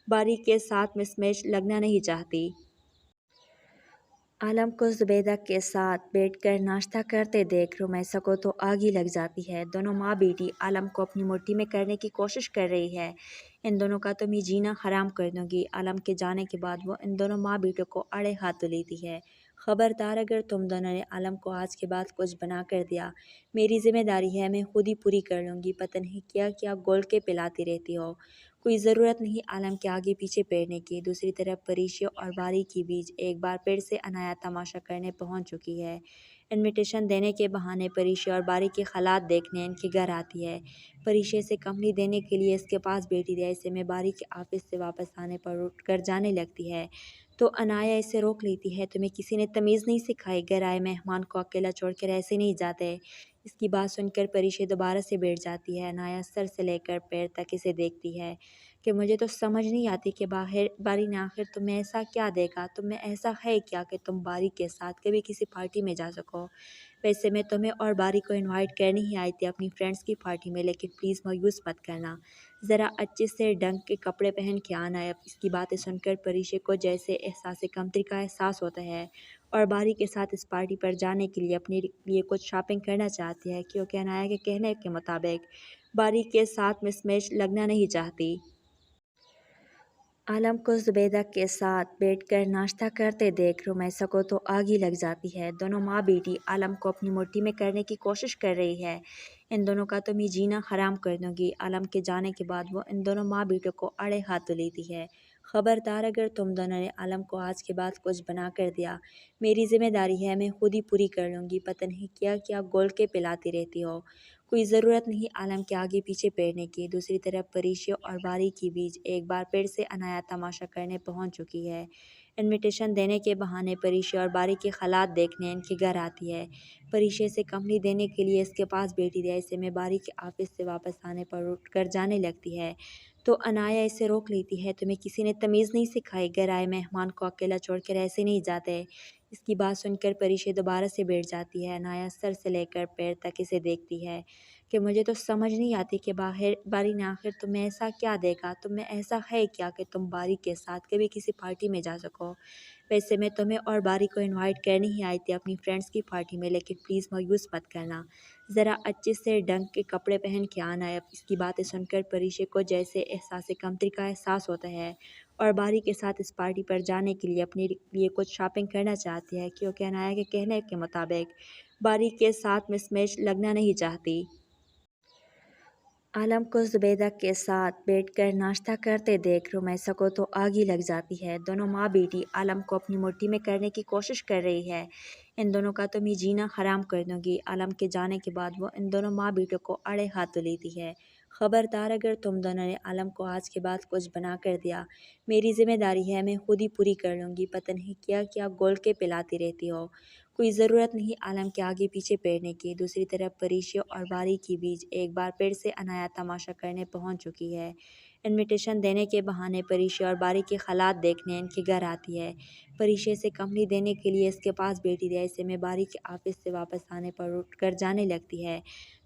बारी के साथ मिसमैच लगना नहीं चाहती। आलम को जुबैदा के साथ बैठकर नाश्ता करते देख रुमैसा को तो आग ही लग जाती है। दोनों माँ बेटी आलम को अपनी मुट्ठी में करने की कोशिश कर रही है। इन दोनों का तो मैं जीना हराम कर दूंगी। आलम के जाने के बाद वो इन दोनों माँ बेटों को अड़े हाथ लेती है। खबरदार, अगर तुम दोनों ने आलम को आज के बाद कुछ बना कर दिया, मेरी जिम्मेदारी है, मैं खुद ही पूरी कर लूँगी। पता नहीं क्या क्या गोल के पिलाती रहती हो, कोई ज़रूरत नहीं आलम के आगे पीछे पैरने की। दूसरी तरफ परीशा और बारी के बीच एक बार फिर से अनाया तमाशा करने पहुंच चुकी है। इनविटेशन देने के बहाने परीशा और बारी के हालात देखने इनके घर आती है। परीशा से कंपनी देने के लिए इसके पास बैठी थी। ऐसे में बारी के ऑफिस से वापस आने पर उठकर जाने लगती है तो अनाया इसे रोक लेती है। तुम्हें किसी ने तमीज़ नहीं सिखाई, घर आए मेहमान को अकेला छोड़कर ऐसे नहीं जाते। इसकी बात सुनकर परीशा दोबारा से बैठ जाती है। अनाया सर से लेकर पैर तक इसे देखती है कि मुझे तो समझ नहीं आती कि बारी ने आखिर तुम्हें ऐसा क्या देखा, तुम्हें ऐसा है क्या कि तुम बारी के साथ कभी किसी पार्टी में जा सको। वैसे मैं तुम्हें और बारी को इनवाइट करने ही आई थी अपनी फ्रेंड्स की पार्टी में, लेकिन प्लीज़ मायूस मत करना, ज़रा अच्छे से ढंग के कपड़े पहन के आना है। इसकी बातें सुनकर परीशा को जैसे एहसास कमतरी का एहसास होता है और बारी के साथ इस पार्टी पर जाने के लिए अपने लिए कुछ शॉपिंग करना चाहती है, क्योंकि अनाया के कहने के मुताबिक बारी के साथ मिसमैच लगना नहीं चाहती। आलम को जुबैदा के साथ बैठकर नाश्ता करते देख रुमैसा को तो आग ही लग जाती है। दोनों माँ बेटी आलम को अपनी मुट्ठी में करने की कोशिश कर रही है। इन दोनों का तो मैं जीना हराम कर दूंगी। आलम के जाने के बाद वो इन दोनों माँ बेटों को अड़े हाथ लेती है। खबरदार, अगर तुम दोनों ने आलम को आज के बाद कुछ बना कर दिया, मेरी जिम्मेदारी है, मैं खुद ही पूरी कर लूँगी। पता नहीं क्या क्या गोल के पिलाती रहती हो, कोई ज़रूरत नहीं आलम के आगे पीछे पैरने की। दूसरी तरफ परीशा और बारी के बीच एक बार फिर से अनाया तमाशा करने पहुंच चुकी है। इनविटेशन देने के बहाने परीशा और बारी के हालात देखने इनके घर आती है। परीशा से कंपनी देने के लिए इसके पास बैठी थी। ऐसे में बारी के ऑफिस से वापस आने पर उठकर जाने लगती है तो अनाया इसे रोक लेती है। तुम्हें किसी ने तमीज़ नहीं सिखाई, घर आए मेहमान को अकेला छोड़कर ऐसे नहीं जाते। इसकी बात सुनकर परीशा दोबारा से बैठ जाती है। अनाया सर से लेकर पैर तक इसे देखती है कि मुझे तो समझ नहीं आती कि बारी ने आखिर तुम्हें ऐसा क्या देखा, तुम्हें ऐसा है क्या कि तुम बारी के साथ कभी किसी पार्टी में जा सको। वैसे मैं तुम्हें और बारी को इनवाइट करने ही आई थी अपनी फ्रेंड्स की पार्टी में, लेकिन प्लीज़ मायूस मत करना, ذرا अच्छे से ढंग के कपड़े पहन के आना है। अब इसकी बातें सुनकर परीक्षे को जैसे एहसास कमतरी का एहसास होता है और बारी के साथ इस पार्टी पर जाने के लिए अपने लिए कुछ शॉपिंग करना चाहती है, क्योंकि अनाया के कहने के मुताबिक बारी के साथ मिसमैच लगना नहीं चाहती। आलम को जुबैदा के साथ बैठकर नाश्ता करते देख रुमैसा को तो आग ही लग जाती है। दोनों माँ बेटी आलम को अपनी मुट्ठी में करने की कोशिश कर रही है। इन दोनों का तो मैं जीना हराम कर दूंगी। आलम के जाने के बाद वो इन दोनों माँ बेटों को अड़े हाथ तो लेती है। खबरदार, अगर तुम दोनों ने आलम को आज के बाद कुछ बना कर दिया, मेरी जिम्मेदारी है, मैं खुद ही पूरी कर लूँगी। पता नहीं क्या क्या गोल के पिलाती रहती हो, कोई ज़रूरत नहीं आलम के आगे पीछे पेरने की। दूसरी तरफ परीक्षा और बारी के बीच एक बार फिर से अनाया तमाशा करने पहुंच चुकी है। इनविटेशन देने के बहाने परीक्षा और बारी के हालात देखने इनके घर आती है। परीक्षा से कंपनी देने के लिए इसके पास बैठी रही। ऐसे में बारी के ऑफिस से वापस आने पर उठ कर जाने लगती है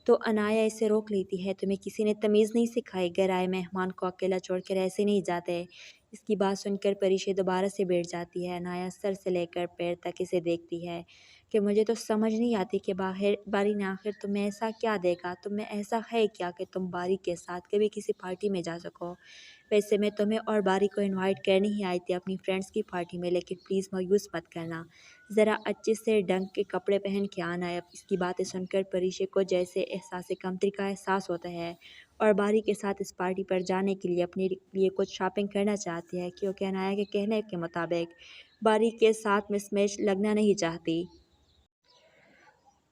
तो अनाया इसे रोक लेती है। तुम्हें किसी ने तमीज़ नहीं सिखाई, घर आए मेहमान को अकेला छोड़कर ऐसे नहीं जाते। इसकी बात सुनकर परीक्षा दोबारा से बैठ जाती है। अनाया सर से लेकर पैर तक इसे देखती है कि मुझे तो समझ नहीं आती कि बारी ने आखिर तुम्हें ऐसा क्या देखा, तुम्हें ऐसा है क्या कि तुम बारी के साथ कभी किसी पार्टी में जा सको। वैसे मैं तुम्हें और बारी को इनवाइट करने ही आई थी अपनी फ्रेंड्स की पार्टी में, लेकिन प्लीज़ मायूस मत करना। ज़रा अच्छे से ढंग के कपड़े पहन के आना है। अब इसकी बातें सुनकर परीक्षा को जैसे एहसास कमतरी का एहसास होता है और बारी के साथ इस पार्टी पर जाने के लिए अपने लिए कुछ शॉपिंग करना चाहती है, क्योंकि अनाया के कहने के मुताबिक बारी के साथ मिसमैच लगना नहीं चाहती।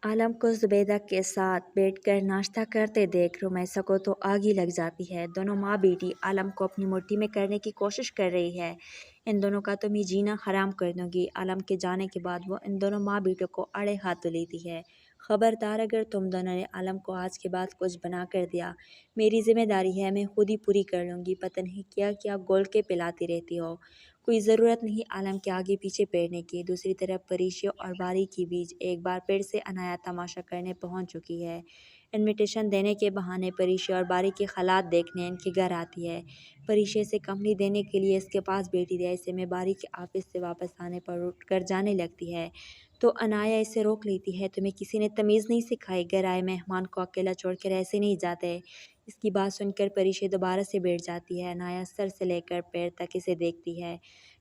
आलम को जुबैदा के साथ बैठकर नाश्ता करते देख रुमैसा को तो आग ही लग जाती है। दोनों माँ बेटी आलम को अपनी मुट्ठी में करने की कोशिश कर रही है। इन दोनों का तो मैं जीना हराम कर दूंगी। आलम के जाने के बाद वो इन दोनों माँ बेटों को अड़े हाथ तो लेती है। खबरदार, अगर तुम दोनों ने आलम को आज के बाद कुछ बना कर दिया, मेरी जिम्मेदारी है, मैं खुद ही पूरी कर लूँगी। पता नहीं क्या क्या गोल के पिलाती रहती हो, कोई ज़रूरत नहीं आलम के आगे पीछे पेरने की। दूसरी तरफ परीक्षा और बारी के बीच एक बार फिर से अनाया तमाशा करने पहुंच चुकी है। इनविटेशन देने के बहाने परीक्षा और बारी के हालात देखने इनके घर आती है। परीक्षा से कंपनी देने के लिए इसके पास बैठी रही। ऐसे में बारी के ऑफिस से वापस आने पर उठ कर जाने लगती है तो अनाया इसे रोक लेती है। तुम्हें किसी ने तमीज़ नहीं सिखाई, घर आए मेहमान को अकेला छोड़कर ऐसे नहीं जाते। इसकी बात सुनकर परीक्षा दोबारा से बैठ जाती है। अनाया सर से लेकर पैर तक इसे देखती है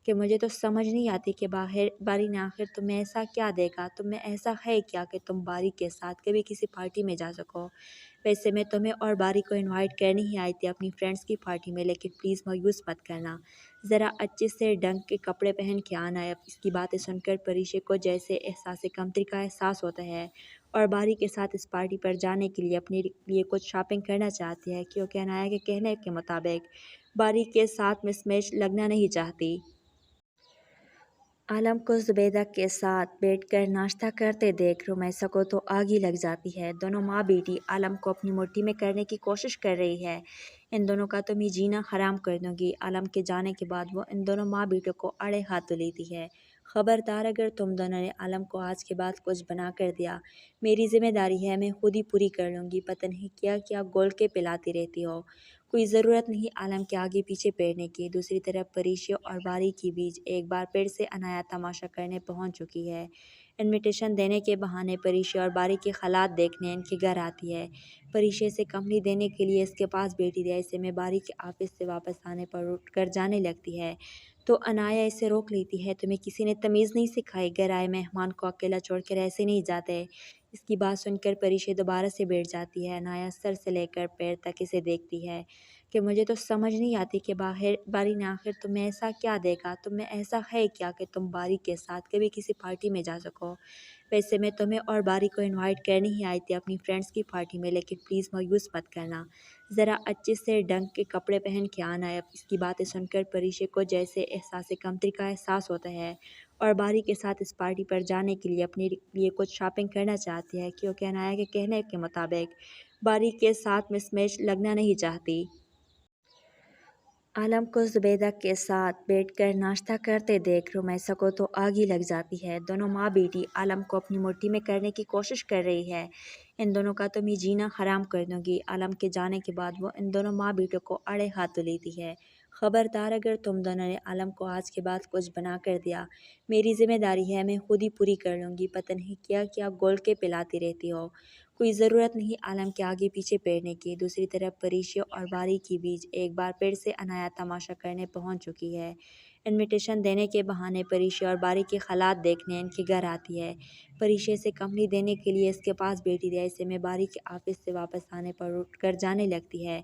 कि मुझे तो समझ नहीं आती कि बारी ने आखिर तुम्हें ऐसा क्या देखा, तुम्हें ऐसा है क्या कि तुम बारी के साथ कभी किसी पार्टी में जा सको। वैसे मैं तुम्हें और बारी को इनवाइट करने ही आई थी अपनी फ्रेंड्स की पार्टी में, लेकिन प्लीज़ मायूस मत करना। ज़रा अच्छे से ढंग के कपड़े पहन के आना है। अब इसकी बातें सुनकर परीक्षा को जैसे एहसास कमतरी का एहसास होता है और बारी के साथ इस पार्टी पर जाने के लिए अपने लिए कुछ शॉपिंग करना चाहती है, क्योंकि अनाया के कहने के मुताबिक बारी के साथ मिसमैच लगना नहीं चाहती। आलम को जुबैदा के साथ बैठकर नाश्ता करते देख रुमैसा को तो आग ही लग जाती है। दोनों माँ बेटी आलम को अपनी मुट्ठी में करने की कोशिश कर रही है। इन दोनों का तो मैं जीना हराम कर दूंगी। आलम के जाने के बाद वो इन दोनों माँ बेटों को अड़े हाथ तो लेती है। खबरदार, अगर तुम दोनों ने आलम को आज के बाद कुछ बना कर दिया, मेरी जिम्मेदारी है, मैं खुद ही पूरी कर लूँगी। पता नहीं क्या क्या गोल के पिलाती रहती हो, कोई ज़रूरत नहीं आलम के आगे पीछे पेरने की। दूसरी तरफ परीक्षा और बारी के बीच एक बार फिर से अनाया तमाशा करने पहुंच चुकी है। इनविटेशन देने के बहाने परीक्षा और बारी के हालात देखने इनके घर आती है। परीक्षा से कंपनी देने के लिए इसके पास बैठी रही। ऐसे में बारी के ऑफिस से वापस आने पर उठ कर जाने लगती है तो अनाया इसे रोक लेती है। तुम्हें किसी ने तमीज़ नहीं सिखाई, घर आए मेहमान को अकेला छोड़कर ऐसे नहीं जाते। इसकी बात सुनकर परीक्षा दोबारा से बैठ जाती है। अनाया सर से लेकर पैर तक इसे देखती है कि मुझे तो समझ नहीं आती कि बारी ने आखिर तुम्हें ऐसा क्या देखा, तुम्हें ऐसा है क्या कि तुम बारी के साथ कभी किसी पार्टी में जा सको। वैसे मैं तुम्हें और बारी को इनवाइट करने ही आई थी अपनी फ्रेंड्स की पार्टी में, लेकिन प्लीज़ मायूस मत करना। ज़रा अच्छे से ढंग के कपड़े पहन के आना है। अब इसकी बातें सुनकर परीक्षा को जैसे एहसास कमतरी का एहसास होता है और बारी के साथ इस पार्टी पर जाने के लिए अपने लिए कुछ शॉपिंग करना चाहती है, क्योंकि अनाया के कहने के मुताबिक बारी के साथ मिसमैच लगना नहीं चाहती। आलम को जुबैदा के साथ बैठकर नाश्ता करते देख रुमैसा को तो आग ही लग जाती है। दोनों माँ बेटी आलम को अपनी मुट्ठी में करने की कोशिश कर रही है। इन दोनों का तो मैं जीना हराम कर दूंगी। आलम के जाने के बाद वो इन दोनों माँ बेटों को अड़े हाथ तो लेती है। खबरदार, अगर तुम दोनों ने आलम को आज के बाद कुछ बना कर दिया, मेरी जिम्मेदारी है, मैं खुद ही पूरी कर लूँगी। पता नहीं क्या क्या गोल के पिलाती रहती हो, कोई ज़रूरत नहीं आलम के आगे पीछे पेरने की। दूसरी तरफ परीशा और बारी की बीज एक बार फिर से अनाया तमाशा करने पहुंच चुकी है। इनविटेशन देने के बहाने परीशा और बारी के हालात देखने इनके घर आती है। परीशा से कंपनी देने के लिए इसके पास बैठी रही। ऐसे में बारी के ऑफिस से वापस आने पर उठकर जाने लगती है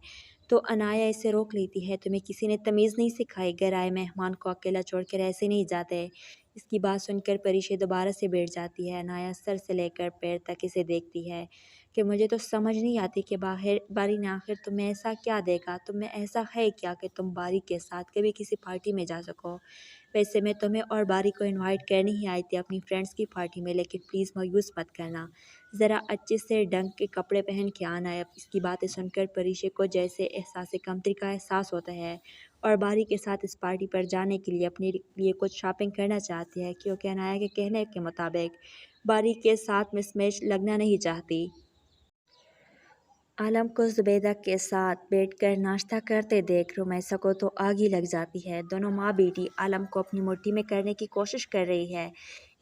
तो अनाया इसे रोक लेती है। तुम्हें किसी ने तमीज़ नहीं सिखाई, घर आए मेहमान को अकेला छोड़कर ऐसे नहीं जाते। इसकी बात सुनकर परीशा दोबारा से बैठ जाती है। अनाया सर से लेकर पैर तक इसे देखती है कि मुझे तो समझ नहीं आती कि बारी ने आखिर तुम्हें ऐसा क्या देखा, तुम्हें ऐसा है क्या कि तुम बारी के साथ कभी किसी पार्टी में जा सको। वैसे मैं तुम्हें और बारी को इनवाइट करने ही आई थी अपनी फ्रेंड्स की पार्टी में, लेकिन प्लीज़ मायूस मत करना, ज़रा अच्छे से ढंग के कपड़े पहन के आना है। इसकी बातें सुनकर परीशा को जैसे एहसास कमतरी का एहसास होता है और बारी के साथ इस पार्टी पर जाने के लिए अपने लिए कुछ शॉपिंग करना चाहती है, क्योंकि अनाया के कहने के मुताबिक बारी के साथ मिसमैच लगना नहीं चाहती। आलम को जुबैदा के साथ बैठकर नाश्ता करते देख रुमैसा को तो आग ही लग जाती है। दोनों माँ बेटी आलम को अपनी मुट्ठी में करने की कोशिश कर रही है।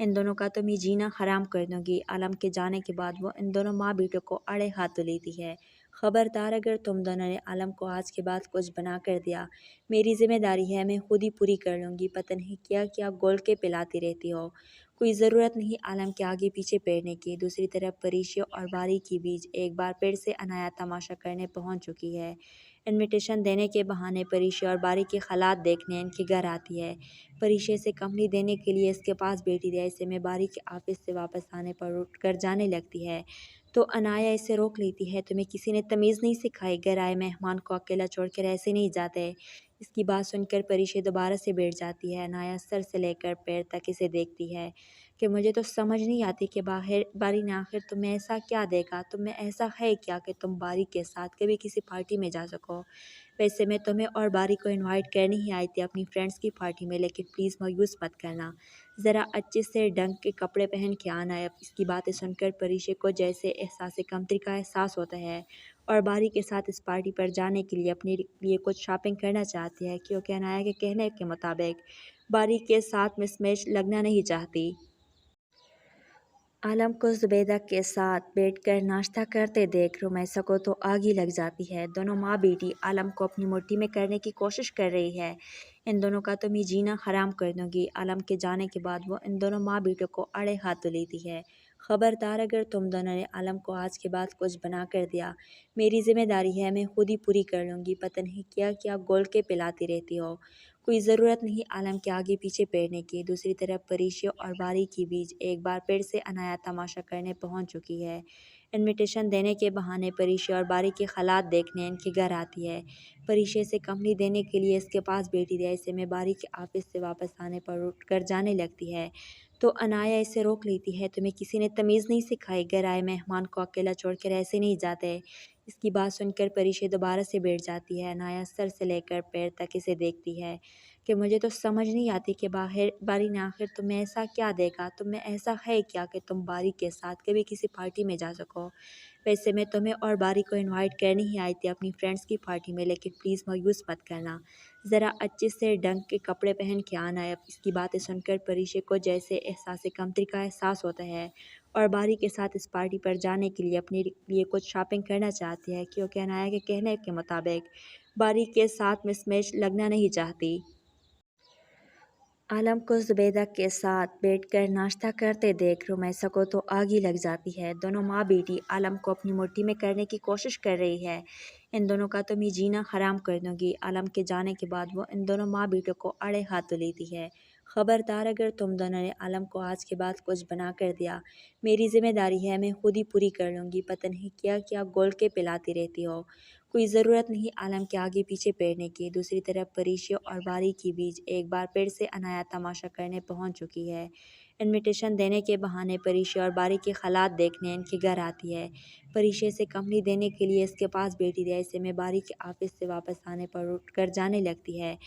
इन दोनों का तो मैं जीना हराम कर दूंगी। आलम के जाने के बाद वो इन दोनों माँ बेटों को अड़े हाथों लेती है। खबरदार, अगर तुम दोनों ने आलम को आज के बाद कुछ बना कर दिया, मेरी जिम्मेदारी है, मैं खुद ही पूरी कर लूँगी। पता नहीं क्या क्या गोल के पिलाती रहती हो। कोई ज़रूरत नहीं आलम के आगे पीछे पेरने की। दूसरी तरफ परीशा और बारी की बीज एक बार फिर से अनाया तमाशा करने पहुंच चुकी है। इनविटेशन देने के बहाने परीशा और बारी के हालात देखने इनके घर आती है। परीशा से कंपनी देने के लिए इसके पास बैठी रही। ऐसे में बारी के ऑफिस से वापस आने पर उठकर जाने लगती है तो अनाया इसे रोक लेती है। तुम्हें किसी ने तमीज़ नहीं सिखाई, घर आए मेहमान को अकेला छोड़कर ऐसे नहीं जाते। इसकी बात सुनकर परीशा दोबारा से बैठ जाती है। अनाया सर से लेकर पैर तक इसे देखती है कि मुझे तो समझ नहीं आती कि बारी ने आखिर तुम्हें ऐसा क्या देखा, तुम्हें ऐसा है क्या कि तुम बारी के साथ कभी किसी पार्टी में जा सको। वैसे मैं तुम्हें और बारी को इनवाइट करने ही आई थी अपनी फ्रेंड्स की पार्टी में, लेकिन प्लीज़ मायूस मत करना, ज़रा अच्छे से ढंग के कपड़े पहन के आना है। इसकी बातें सुनकर परीशा को जैसे एहसास कमतरी का एहसास होता है और बारी के साथ इस पार्टी पर जाने के लिए अपने लिए कुछ शॉपिंग करना चाहती है, क्योंकि अनाया के कहने के मुताबिक बारी के साथ मिसमैच लगना नहीं चाहती। आलम को जुबैदा के साथ बैठकर नाश्ता करते देख रुमैसा को तो आग ही लग जाती है। दोनों माँ बेटी आलम को अपनी मुट्ठी में करने की कोशिश कर रही है। इन दोनों का तो मैं जीना हराम कर दूंगी। आलम के जाने के बाद वो इन दोनों माँ बेटों को अड़े हाथों लेती है। खबरदार, अगर तुम दोनों ने आलम को आज के बाद कुछ बना कर दिया, मेरी जिम्मेदारी है, मैं खुद ही पूरी कर लूँगी। पता नहीं क्या क्या गोल के पिलाती रहती हो। कोई ज़रूरत नहीं आलम के आगे पीछे पेरने की। दूसरी तरफ परीशा और बारी की बीज एक बार फिर से अनाया तमाशा करने पहुंच चुकी है। इनविटेशन देने के बहाने परीशा और बारी के हालात देखने इनके घर आती है। परीशा से कंपनी देने के लिए इसके पास बैठी रही। ऐसे में बारी के ऑफिस से वापस आने पर उठकर जाने लगती है तो अनाया इसे रोक लेती है। तुम्हें किसी ने तमीज़ नहीं सिखाई, घर आए मेहमान को अकेला छोड़कर ऐसे नहीं जाते। इसकी बात सुनकर परीशा दोबारा से बैठ जाती है। अनाया सर से लेकर पैर तक इसे देखती है कि मुझे तो समझ नहीं आती कि बारी ने आखिर तुम्हें ऐसा क्या देखा, तुम्हें ऐसा है क्या कि तुम बारी के साथ कभी किसी पार्टी में जा सको। वैसे मैं तुम्हें और बारी को इनवाइट करने ही आई थी अपनी फ्रेंड्स की पार्टी में, लेकिन प्लीज़ मायूस मत करना, ज़रा अच्छे से ढंग के कपड़े पहन के आना है। इसकी बातें सुनकर परीशा को जैसे एहसास कमतरी का एहसास होता है और बारी के साथ इस पार्टी पर जाने के लिए अपने लिए कुछ शॉपिंग करना चाहती है, क्योंकि अनाया के कहने के मुताबिक बारी के साथ मिसमैच लगना नहीं चाहती। आलम को जुबैदा के साथ बैठकर नाश्ता करते देख रुमैसा को तो आग ही लग जाती है। दोनों माँ बेटी आलम को अपनी मुट्ठी में करने की कोशिश कर रही है। इन दोनों का तो मैं जीना हराम कर दूंगी। आलम के जाने के बाद वो इन दोनों माँ बेटों को अड़े हाथों लेती है। खबरदार, अगर तुम दोनों ने आलम को आज के बाद कुछ बना कर दिया, मेरी जिम्मेदारी है, मैं खुद ही पूरी कर लूँगी। पता नहीं क्या क्या गोल के पिलाती रहती हो। कोई ज़रूरत नहीं आलम के आगे पीछे पेरने की। दूसरी तरफ परीशा और बारी की बीज एक बार फिर से अनाया तमाशा करने पहुंच चुकी है। इनविटेशन देने के बहाने परीशा और बारी के हालात देखने इनके घर आती है। परीशा से कंपनी देने के लिए इसके पास बैठी रही। ऐसे में बारी के ऑफिस से वापस आने पर उठकर जाने लगती है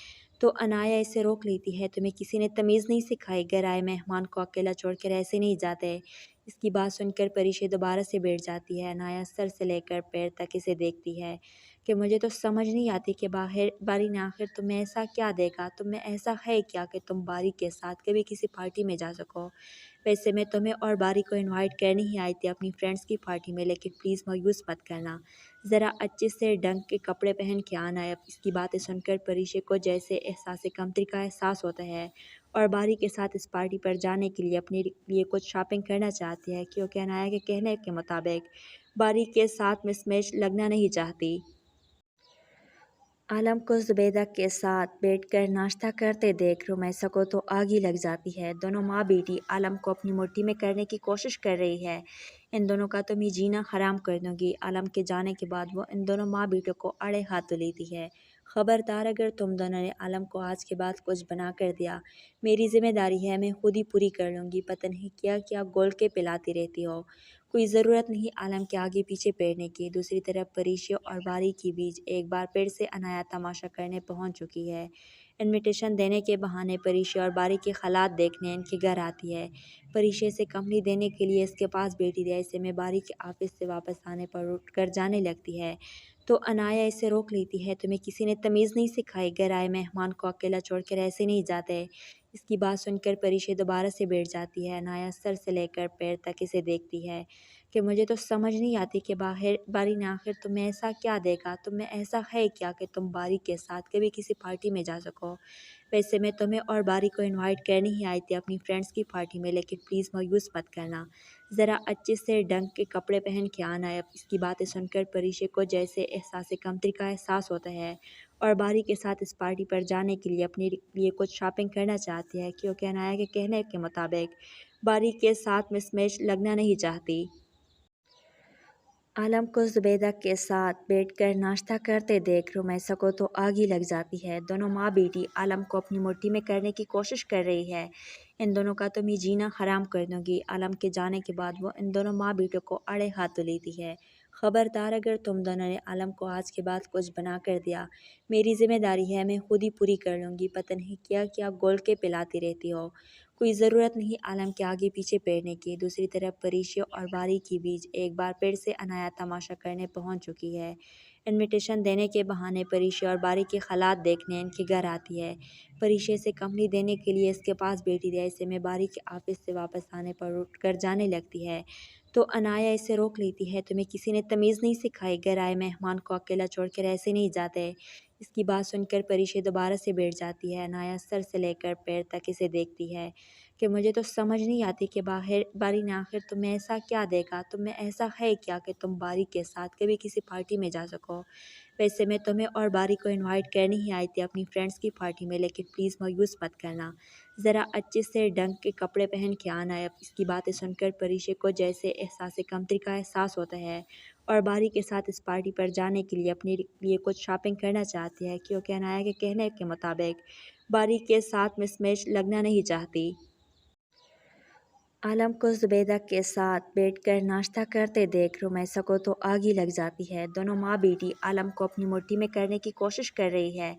तो अनाया इसे रोक लेती है। तुम्हें किसी ने तमीज़ नहीं सिखाई, घर आए मेहमान को अकेला छोड़कर ऐसे नहीं जाते। इसकी बात सुनकर परीशा दोबारा से बैठ जाती है। अनाया सर से लेकर पैर तक इसे देखती है کہ مجھے تو سمجھ نہیں آتی کہ باری نے آخر تمہیں ایسا کیا دیکھا، تمہیں ایسا ہے کیا کہ تم باری کے ساتھ کبھی کسی پارٹی میں جا سکو۔ ویسے میں تمہیں اور باری کو انوائٹ کرنے ہی آئی تھی اپنی فرینڈس کی پارٹی میں، لیکن پلیز مایوس مت کرنا، ذرا اچھے سے ڈھنگ کے کپڑے پہن کے آنا ہے۔ اس کی باتیں سن کر پریشے کو جیسے احساس کمتری کا احساس ہوتا ہے اور باری کے ساتھ اس پارٹی پر جانے کے لیے اپنے لیے کچھ شاپنگ کرنا چاہتی ہے، کیونکہ انایا کے کہنے کے مطابق باری کے ساتھ مس میچ لگنا نہیں چاہتی۔ عالم کو زبیدہ کے ساتھ بیٹھ کر ناشتہ کرتے دیکھ رمیسا کو تو آگ ہی لگ جاتی ہے۔ دونوں ماں بیٹی عالم کو اپنی مٹھی میں کرنے کی کوشش کر رہی ہے۔ ان دونوں کا تو میں جینا حرام کر دوں گی۔ عالم کے جانے کے بعد وہ ان دونوں ماں بیٹوں کو اڑے ہاتھوں لیتی ہے۔ خبردار اگر تم دونوں نے عالم کو آج کے بعد کچھ بنا کر دیا، میری ذمہ داری ہے، میں خود ہی پوری کر لوں گی۔ پتہ نہیں کیا کیا گول کے پلاتی رہتی ہو، کوئی ضرورت نہیں عالم کے آگے پیچھے پھرنے کی۔ دوسری طرف پریشیا اور باری کے بیچ ایک بار پھر سے انایا تماشا کرنے پہنچ چکی ہے۔ انویٹیشن دینے کے بہانے پریشیا اور باری کے حالات دیکھنے ان کے گھر آتی ہے۔ پریشیا سے کمپنی دینے کے لیے اس کے پاس بیٹھی رہی، ایسے میں باری کے آفس سے واپس آنے پر اٹھ کر جانے لگتی ہے تو انایا اسے روک لیتی ہے۔ تمہیں کسی نے تمیز نہیں سکھائی، گھر آئے مہمان کو اکیلا چھوڑ کر ایسے نہیں جاتے۔ اس کی بات سن کر پریشیا دوبارہ سے بیٹھ جاتی ہے۔ انایا سر سے لے کر پیر تک اسے دیکھتی ہے کہ مجھے تو سمجھ نہیں آتی کہ باری نے آخر تمہیں ایسا کیا دیکھا، تمہیں ایسا ہے کیا کہ تم باری کے ساتھ کبھی کسی پارٹی میں جا سکو۔ ویسے میں تمہیں اور باری کو انوائٹ کرنے ہی آئی تھی اپنی فرینڈس کی پارٹی میں، لیکن پلیز مایوس مت کرنا، ذرا اچھے سے ڈھنگ کے کپڑے پہن کے آنا ہے۔ اس کی باتیں سن کر پریشے کو جیسے احساس کمتری کا احساس ہوتا ہے اور باری کے ساتھ اس پارٹی پر جانے کے لیے اپنے لیے کچھ شاپنگ کرنا چاہتی ہے، کیونکہ انایا کے کہنے کے مطابق باری کے ساتھ مس میچ لگنا نہیں چاہتی۔ عالم کو زبیدہ کے ساتھ بیٹھ کر ناشتہ کرتے دیکھ رمیسا کو تو آگ ہی لگ جاتی ہے۔ دونوں ماں بیٹی عالم کو اپنی مٹھی میں کرنے کی کوشش کر رہی ہے۔ ان دونوں کا تو میں جینا حرام کر دوں گی۔ عالم کے جانے کے بعد وہ ان دونوں ماں بیٹوں کو اڑے ہاتھوں لیتی ہے۔ خبردار اگر تم دونوں نے عالم کو آج کے بعد کچھ بنا کر دیا، میری ذمہ داری ہے، میں خود ہی پوری کر لوں گی۔ پتہ نہیں کیا کیا گول کے پلاتی رہتی ہو، کوئی ضرورت نہیں عالم کے آگے پیچھے پھرنے کی۔ دوسری طرف پریشیا اور باری کے بیچ ایک بار پھر سے انایا تماشا کرنے پہنچ چکی ہے۔ انویٹیشن دینے کے بہانے پریشیا اور باری کے حالات دیکھنے ان کے گھر آتی ہے۔ پریشیا سے کمپنی دینے کے لیے اس کے پاس بیٹھی رہی، ایسے میں باری کے آفس سے واپس آنے پر اٹھ کر جانے لگتی ہے تو انایا اسے روک لیتی ہے۔ تمہیں کسی نے تمیز نہیں سکھائی، گھر آئے مہمان کو اکیلا چھوڑ کر ایسے نہیں جاتے۔ اس کی بات سن کر پریشیا دوبارہ سے بیٹھ جاتی ہے۔ انایا سر سے لے کر پیر تک اسے دیکھتی ہے کہ مجھے تو سمجھ نہیں آتی کہ باری نے آخر تمہیں ایسا کیا دیکھا، تمہیں ایسا ہے کیا کہ تم باری کے ساتھ کبھی کسی پارٹی میں جا سکو۔ ویسے میں تمہیں اور باری کو انوائٹ کرنے ہی آئی تھی اپنی فرینڈس کی پارٹی میں، لیکن پلیز مایوس مت کرنا، ذرا اچھے سے ڈھنگ کے کپڑے پہن کے آنا ہے۔ اس کی باتیں سن کر پریشے کو جیسے احساس کمتری کا احساس ہوتا ہے اور باری کے ساتھ اس پارٹی پر جانے کے لیے اپنے لیے کچھ شاپنگ کرنا چاہتی ہے، کیونکہ انایا کے کہنے کے مطابق باری کے ساتھ مس میچ لگنا نہیں چاہتی۔ عالم کو زبیدہ کے ساتھ بیٹھ کر ناشتہ کرتے دیکھ رمیسا کو تو آگ ہی لگ جاتی ہے۔ دونوں ماں بیٹی عالم کو اپنی مٹھی میں کرنے کی کوشش کر رہی ہے۔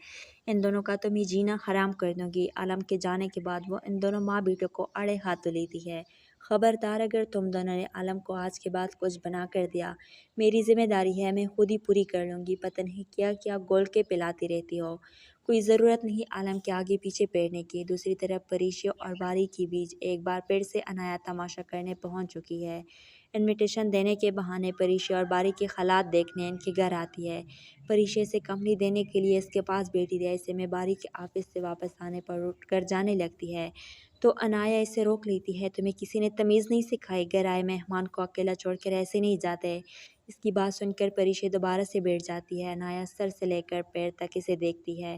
ان دونوں کا تو میں جینا حرام کر دوں گی۔ عالم کے جانے کے بعد وہ ان دونوں ماں بیٹوں کو اڑے ہاتھوں لیتی ہے۔ خبردار اگر تم دونوں نے عالم کو آج کے بعد کچھ بنا کر دیا، میری ذمہ داری ہے، میں خود ہی پوری کر لوں گی۔ پتہ نہیں کیا کیا گول کے پلاتی رہتی ہو، کوئی ضرورت نہیں عالم کے آگے پیچھے پھرنے کی۔ دوسری طرف پریشیا اور باری کے بیچ ایک بار پھر سے انایا تماشا کرنے پہنچ چکی ہے۔ انویٹیشن دینے کے بہانے پریشیا اور باری کے حالات دیکھنے ان کے گھر آتی ہے۔ پریشیا سے کمپنی دینے کے لیے اس کے پاس بیٹھی رہی، ایسے میں باری کے آفس سے واپس آنے پر اٹھ کر جانے لگتی ہے تو انایا اسے روک لیتی ہے۔ تمہیں کسی نے تمیز نہیں سکھائی، گھر آئے مہمان کو اکیلا چھوڑ کر ایسے نہیں جاتے۔ اس کی بات سن کر پریشیا دوبارہ سے بیٹھ جاتی ہے۔ انایا سر سے لے کر پیر تک اسے دیکھتی ہے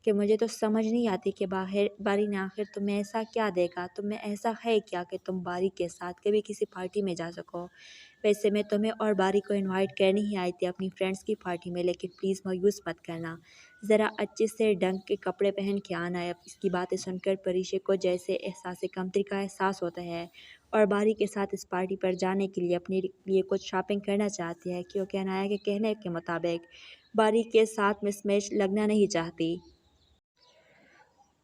کہ مجھے تو سمجھ نہیں آتی کہ باری نے آخر تمہیں ایسا کیا دیکھا، تمہیں ایسا ہے کیا کہ تم باری کے ساتھ کبھی کسی پارٹی میں جا سکو۔ ویسے میں تمہیں اور باری کو انوائٹ کرنے ہی آئی تھی اپنی فرینڈس کی پارٹی میں، لیکن پلیز مایوس مت کرنا، ذرا اچھے سے ڈھنگ کے کپڑے پہن کے آنا ہے۔ اس کی باتیں سن کر پریشے کو جیسے احساس کمتری کا احساس ہوتا ہے اور باری کے ساتھ اس پارٹی پر جانے کے لیے اپنے لیے کچھ شاپنگ کرنا چاہتی ہے، کیونکہ انایا کے کہنے کے مطابق باری کے ساتھ مس میچ لگنا نہیں چاہتی۔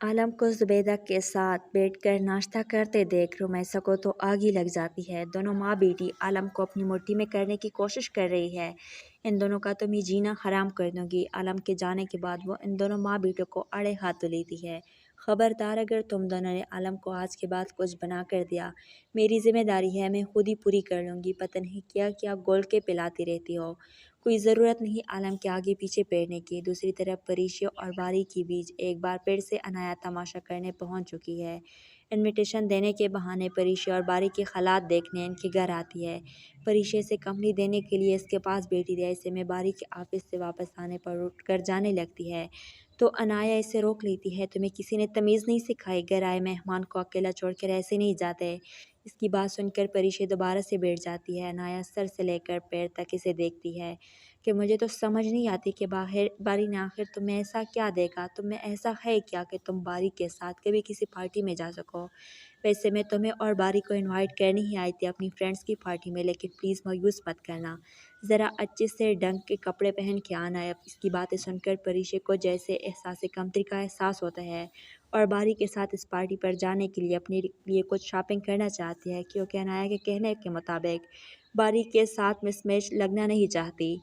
आलम को जुबैदा के साथ बैठकर नाश्ता करते देख रुमैसा को तो आग ही लग जाती है। दोनों माँ बेटी आलम को अपनी मुट्ठी में करने की कोशिश कर रही है। इन दोनों का तो मैं जीना हराम कर दूंगी। आलम के जाने के बाद वो इन दोनों माँ बेटों को अड़े हाथ लेती है। खबरदार, अगर तुम दोनों ने आलम को आज के बाद कुछ बना कर दिया, मेरी जिम्मेदारी है, मैं खुद ही पूरी कर लूँगी। पता नहीं क्या क्या गोल के पिलाती रहती हो, कोई ज़रूरत नहीं आलम के आगे पीछे पेरने की। दूसरी तरफ परीशा और बारी के बीच एक बार फिर से अनाया तमाशा करने पहुंच चुकी है। इनविटेशन देने के बहाने परीशा और बारी के हालात देखने इनके घर आती है। परीशा से कंपनी देने के लिए इसके पास बैठी रहे। ऐसे में बारी के ऑफिस से वापस आने पर उठकर जाने लगती है तो अनाया इसे रोक लेती है। तुम्हें किसी ने तमीज़ नहीं सिखाई? घर आए मेहमान को अकेला छोड़कर ऐसे नहीं जाते। इसकी बात सुनकर परीशा दोबारा से बैठ जाती है। अनाया सर से लेकर पैर तक इसे देखती है कि मुझे तो समझ नहीं आती कि बारी ने आखिर तुम्हें ऐसा क्या देखा, तुम्हें ऐसा है क्या कि तुम बारी के साथ कभी किसी पार्टी में जा सको। वैसे मैं तुम्हें और बारी को इनवाइट करने ही आई थी अपनी फ्रेंड्स की पार्टी में, लेकिन प्लीज़ मायूस मत करना, ज़रा अच्छे से ढंग के कपड़े पहन के आना है। इसकी बातें सुनकर परीशा को जैसे एहसास कमतरी का एहसास होता है और बारी के साथ इस पार्टी पर जाने के लिए अपने लिए कुछ शॉपिंग करना चाहती है, क्योंकि अनाया के कहने के मुताबिक बारी के साथ मिसमैच लगना नहीं चाहती।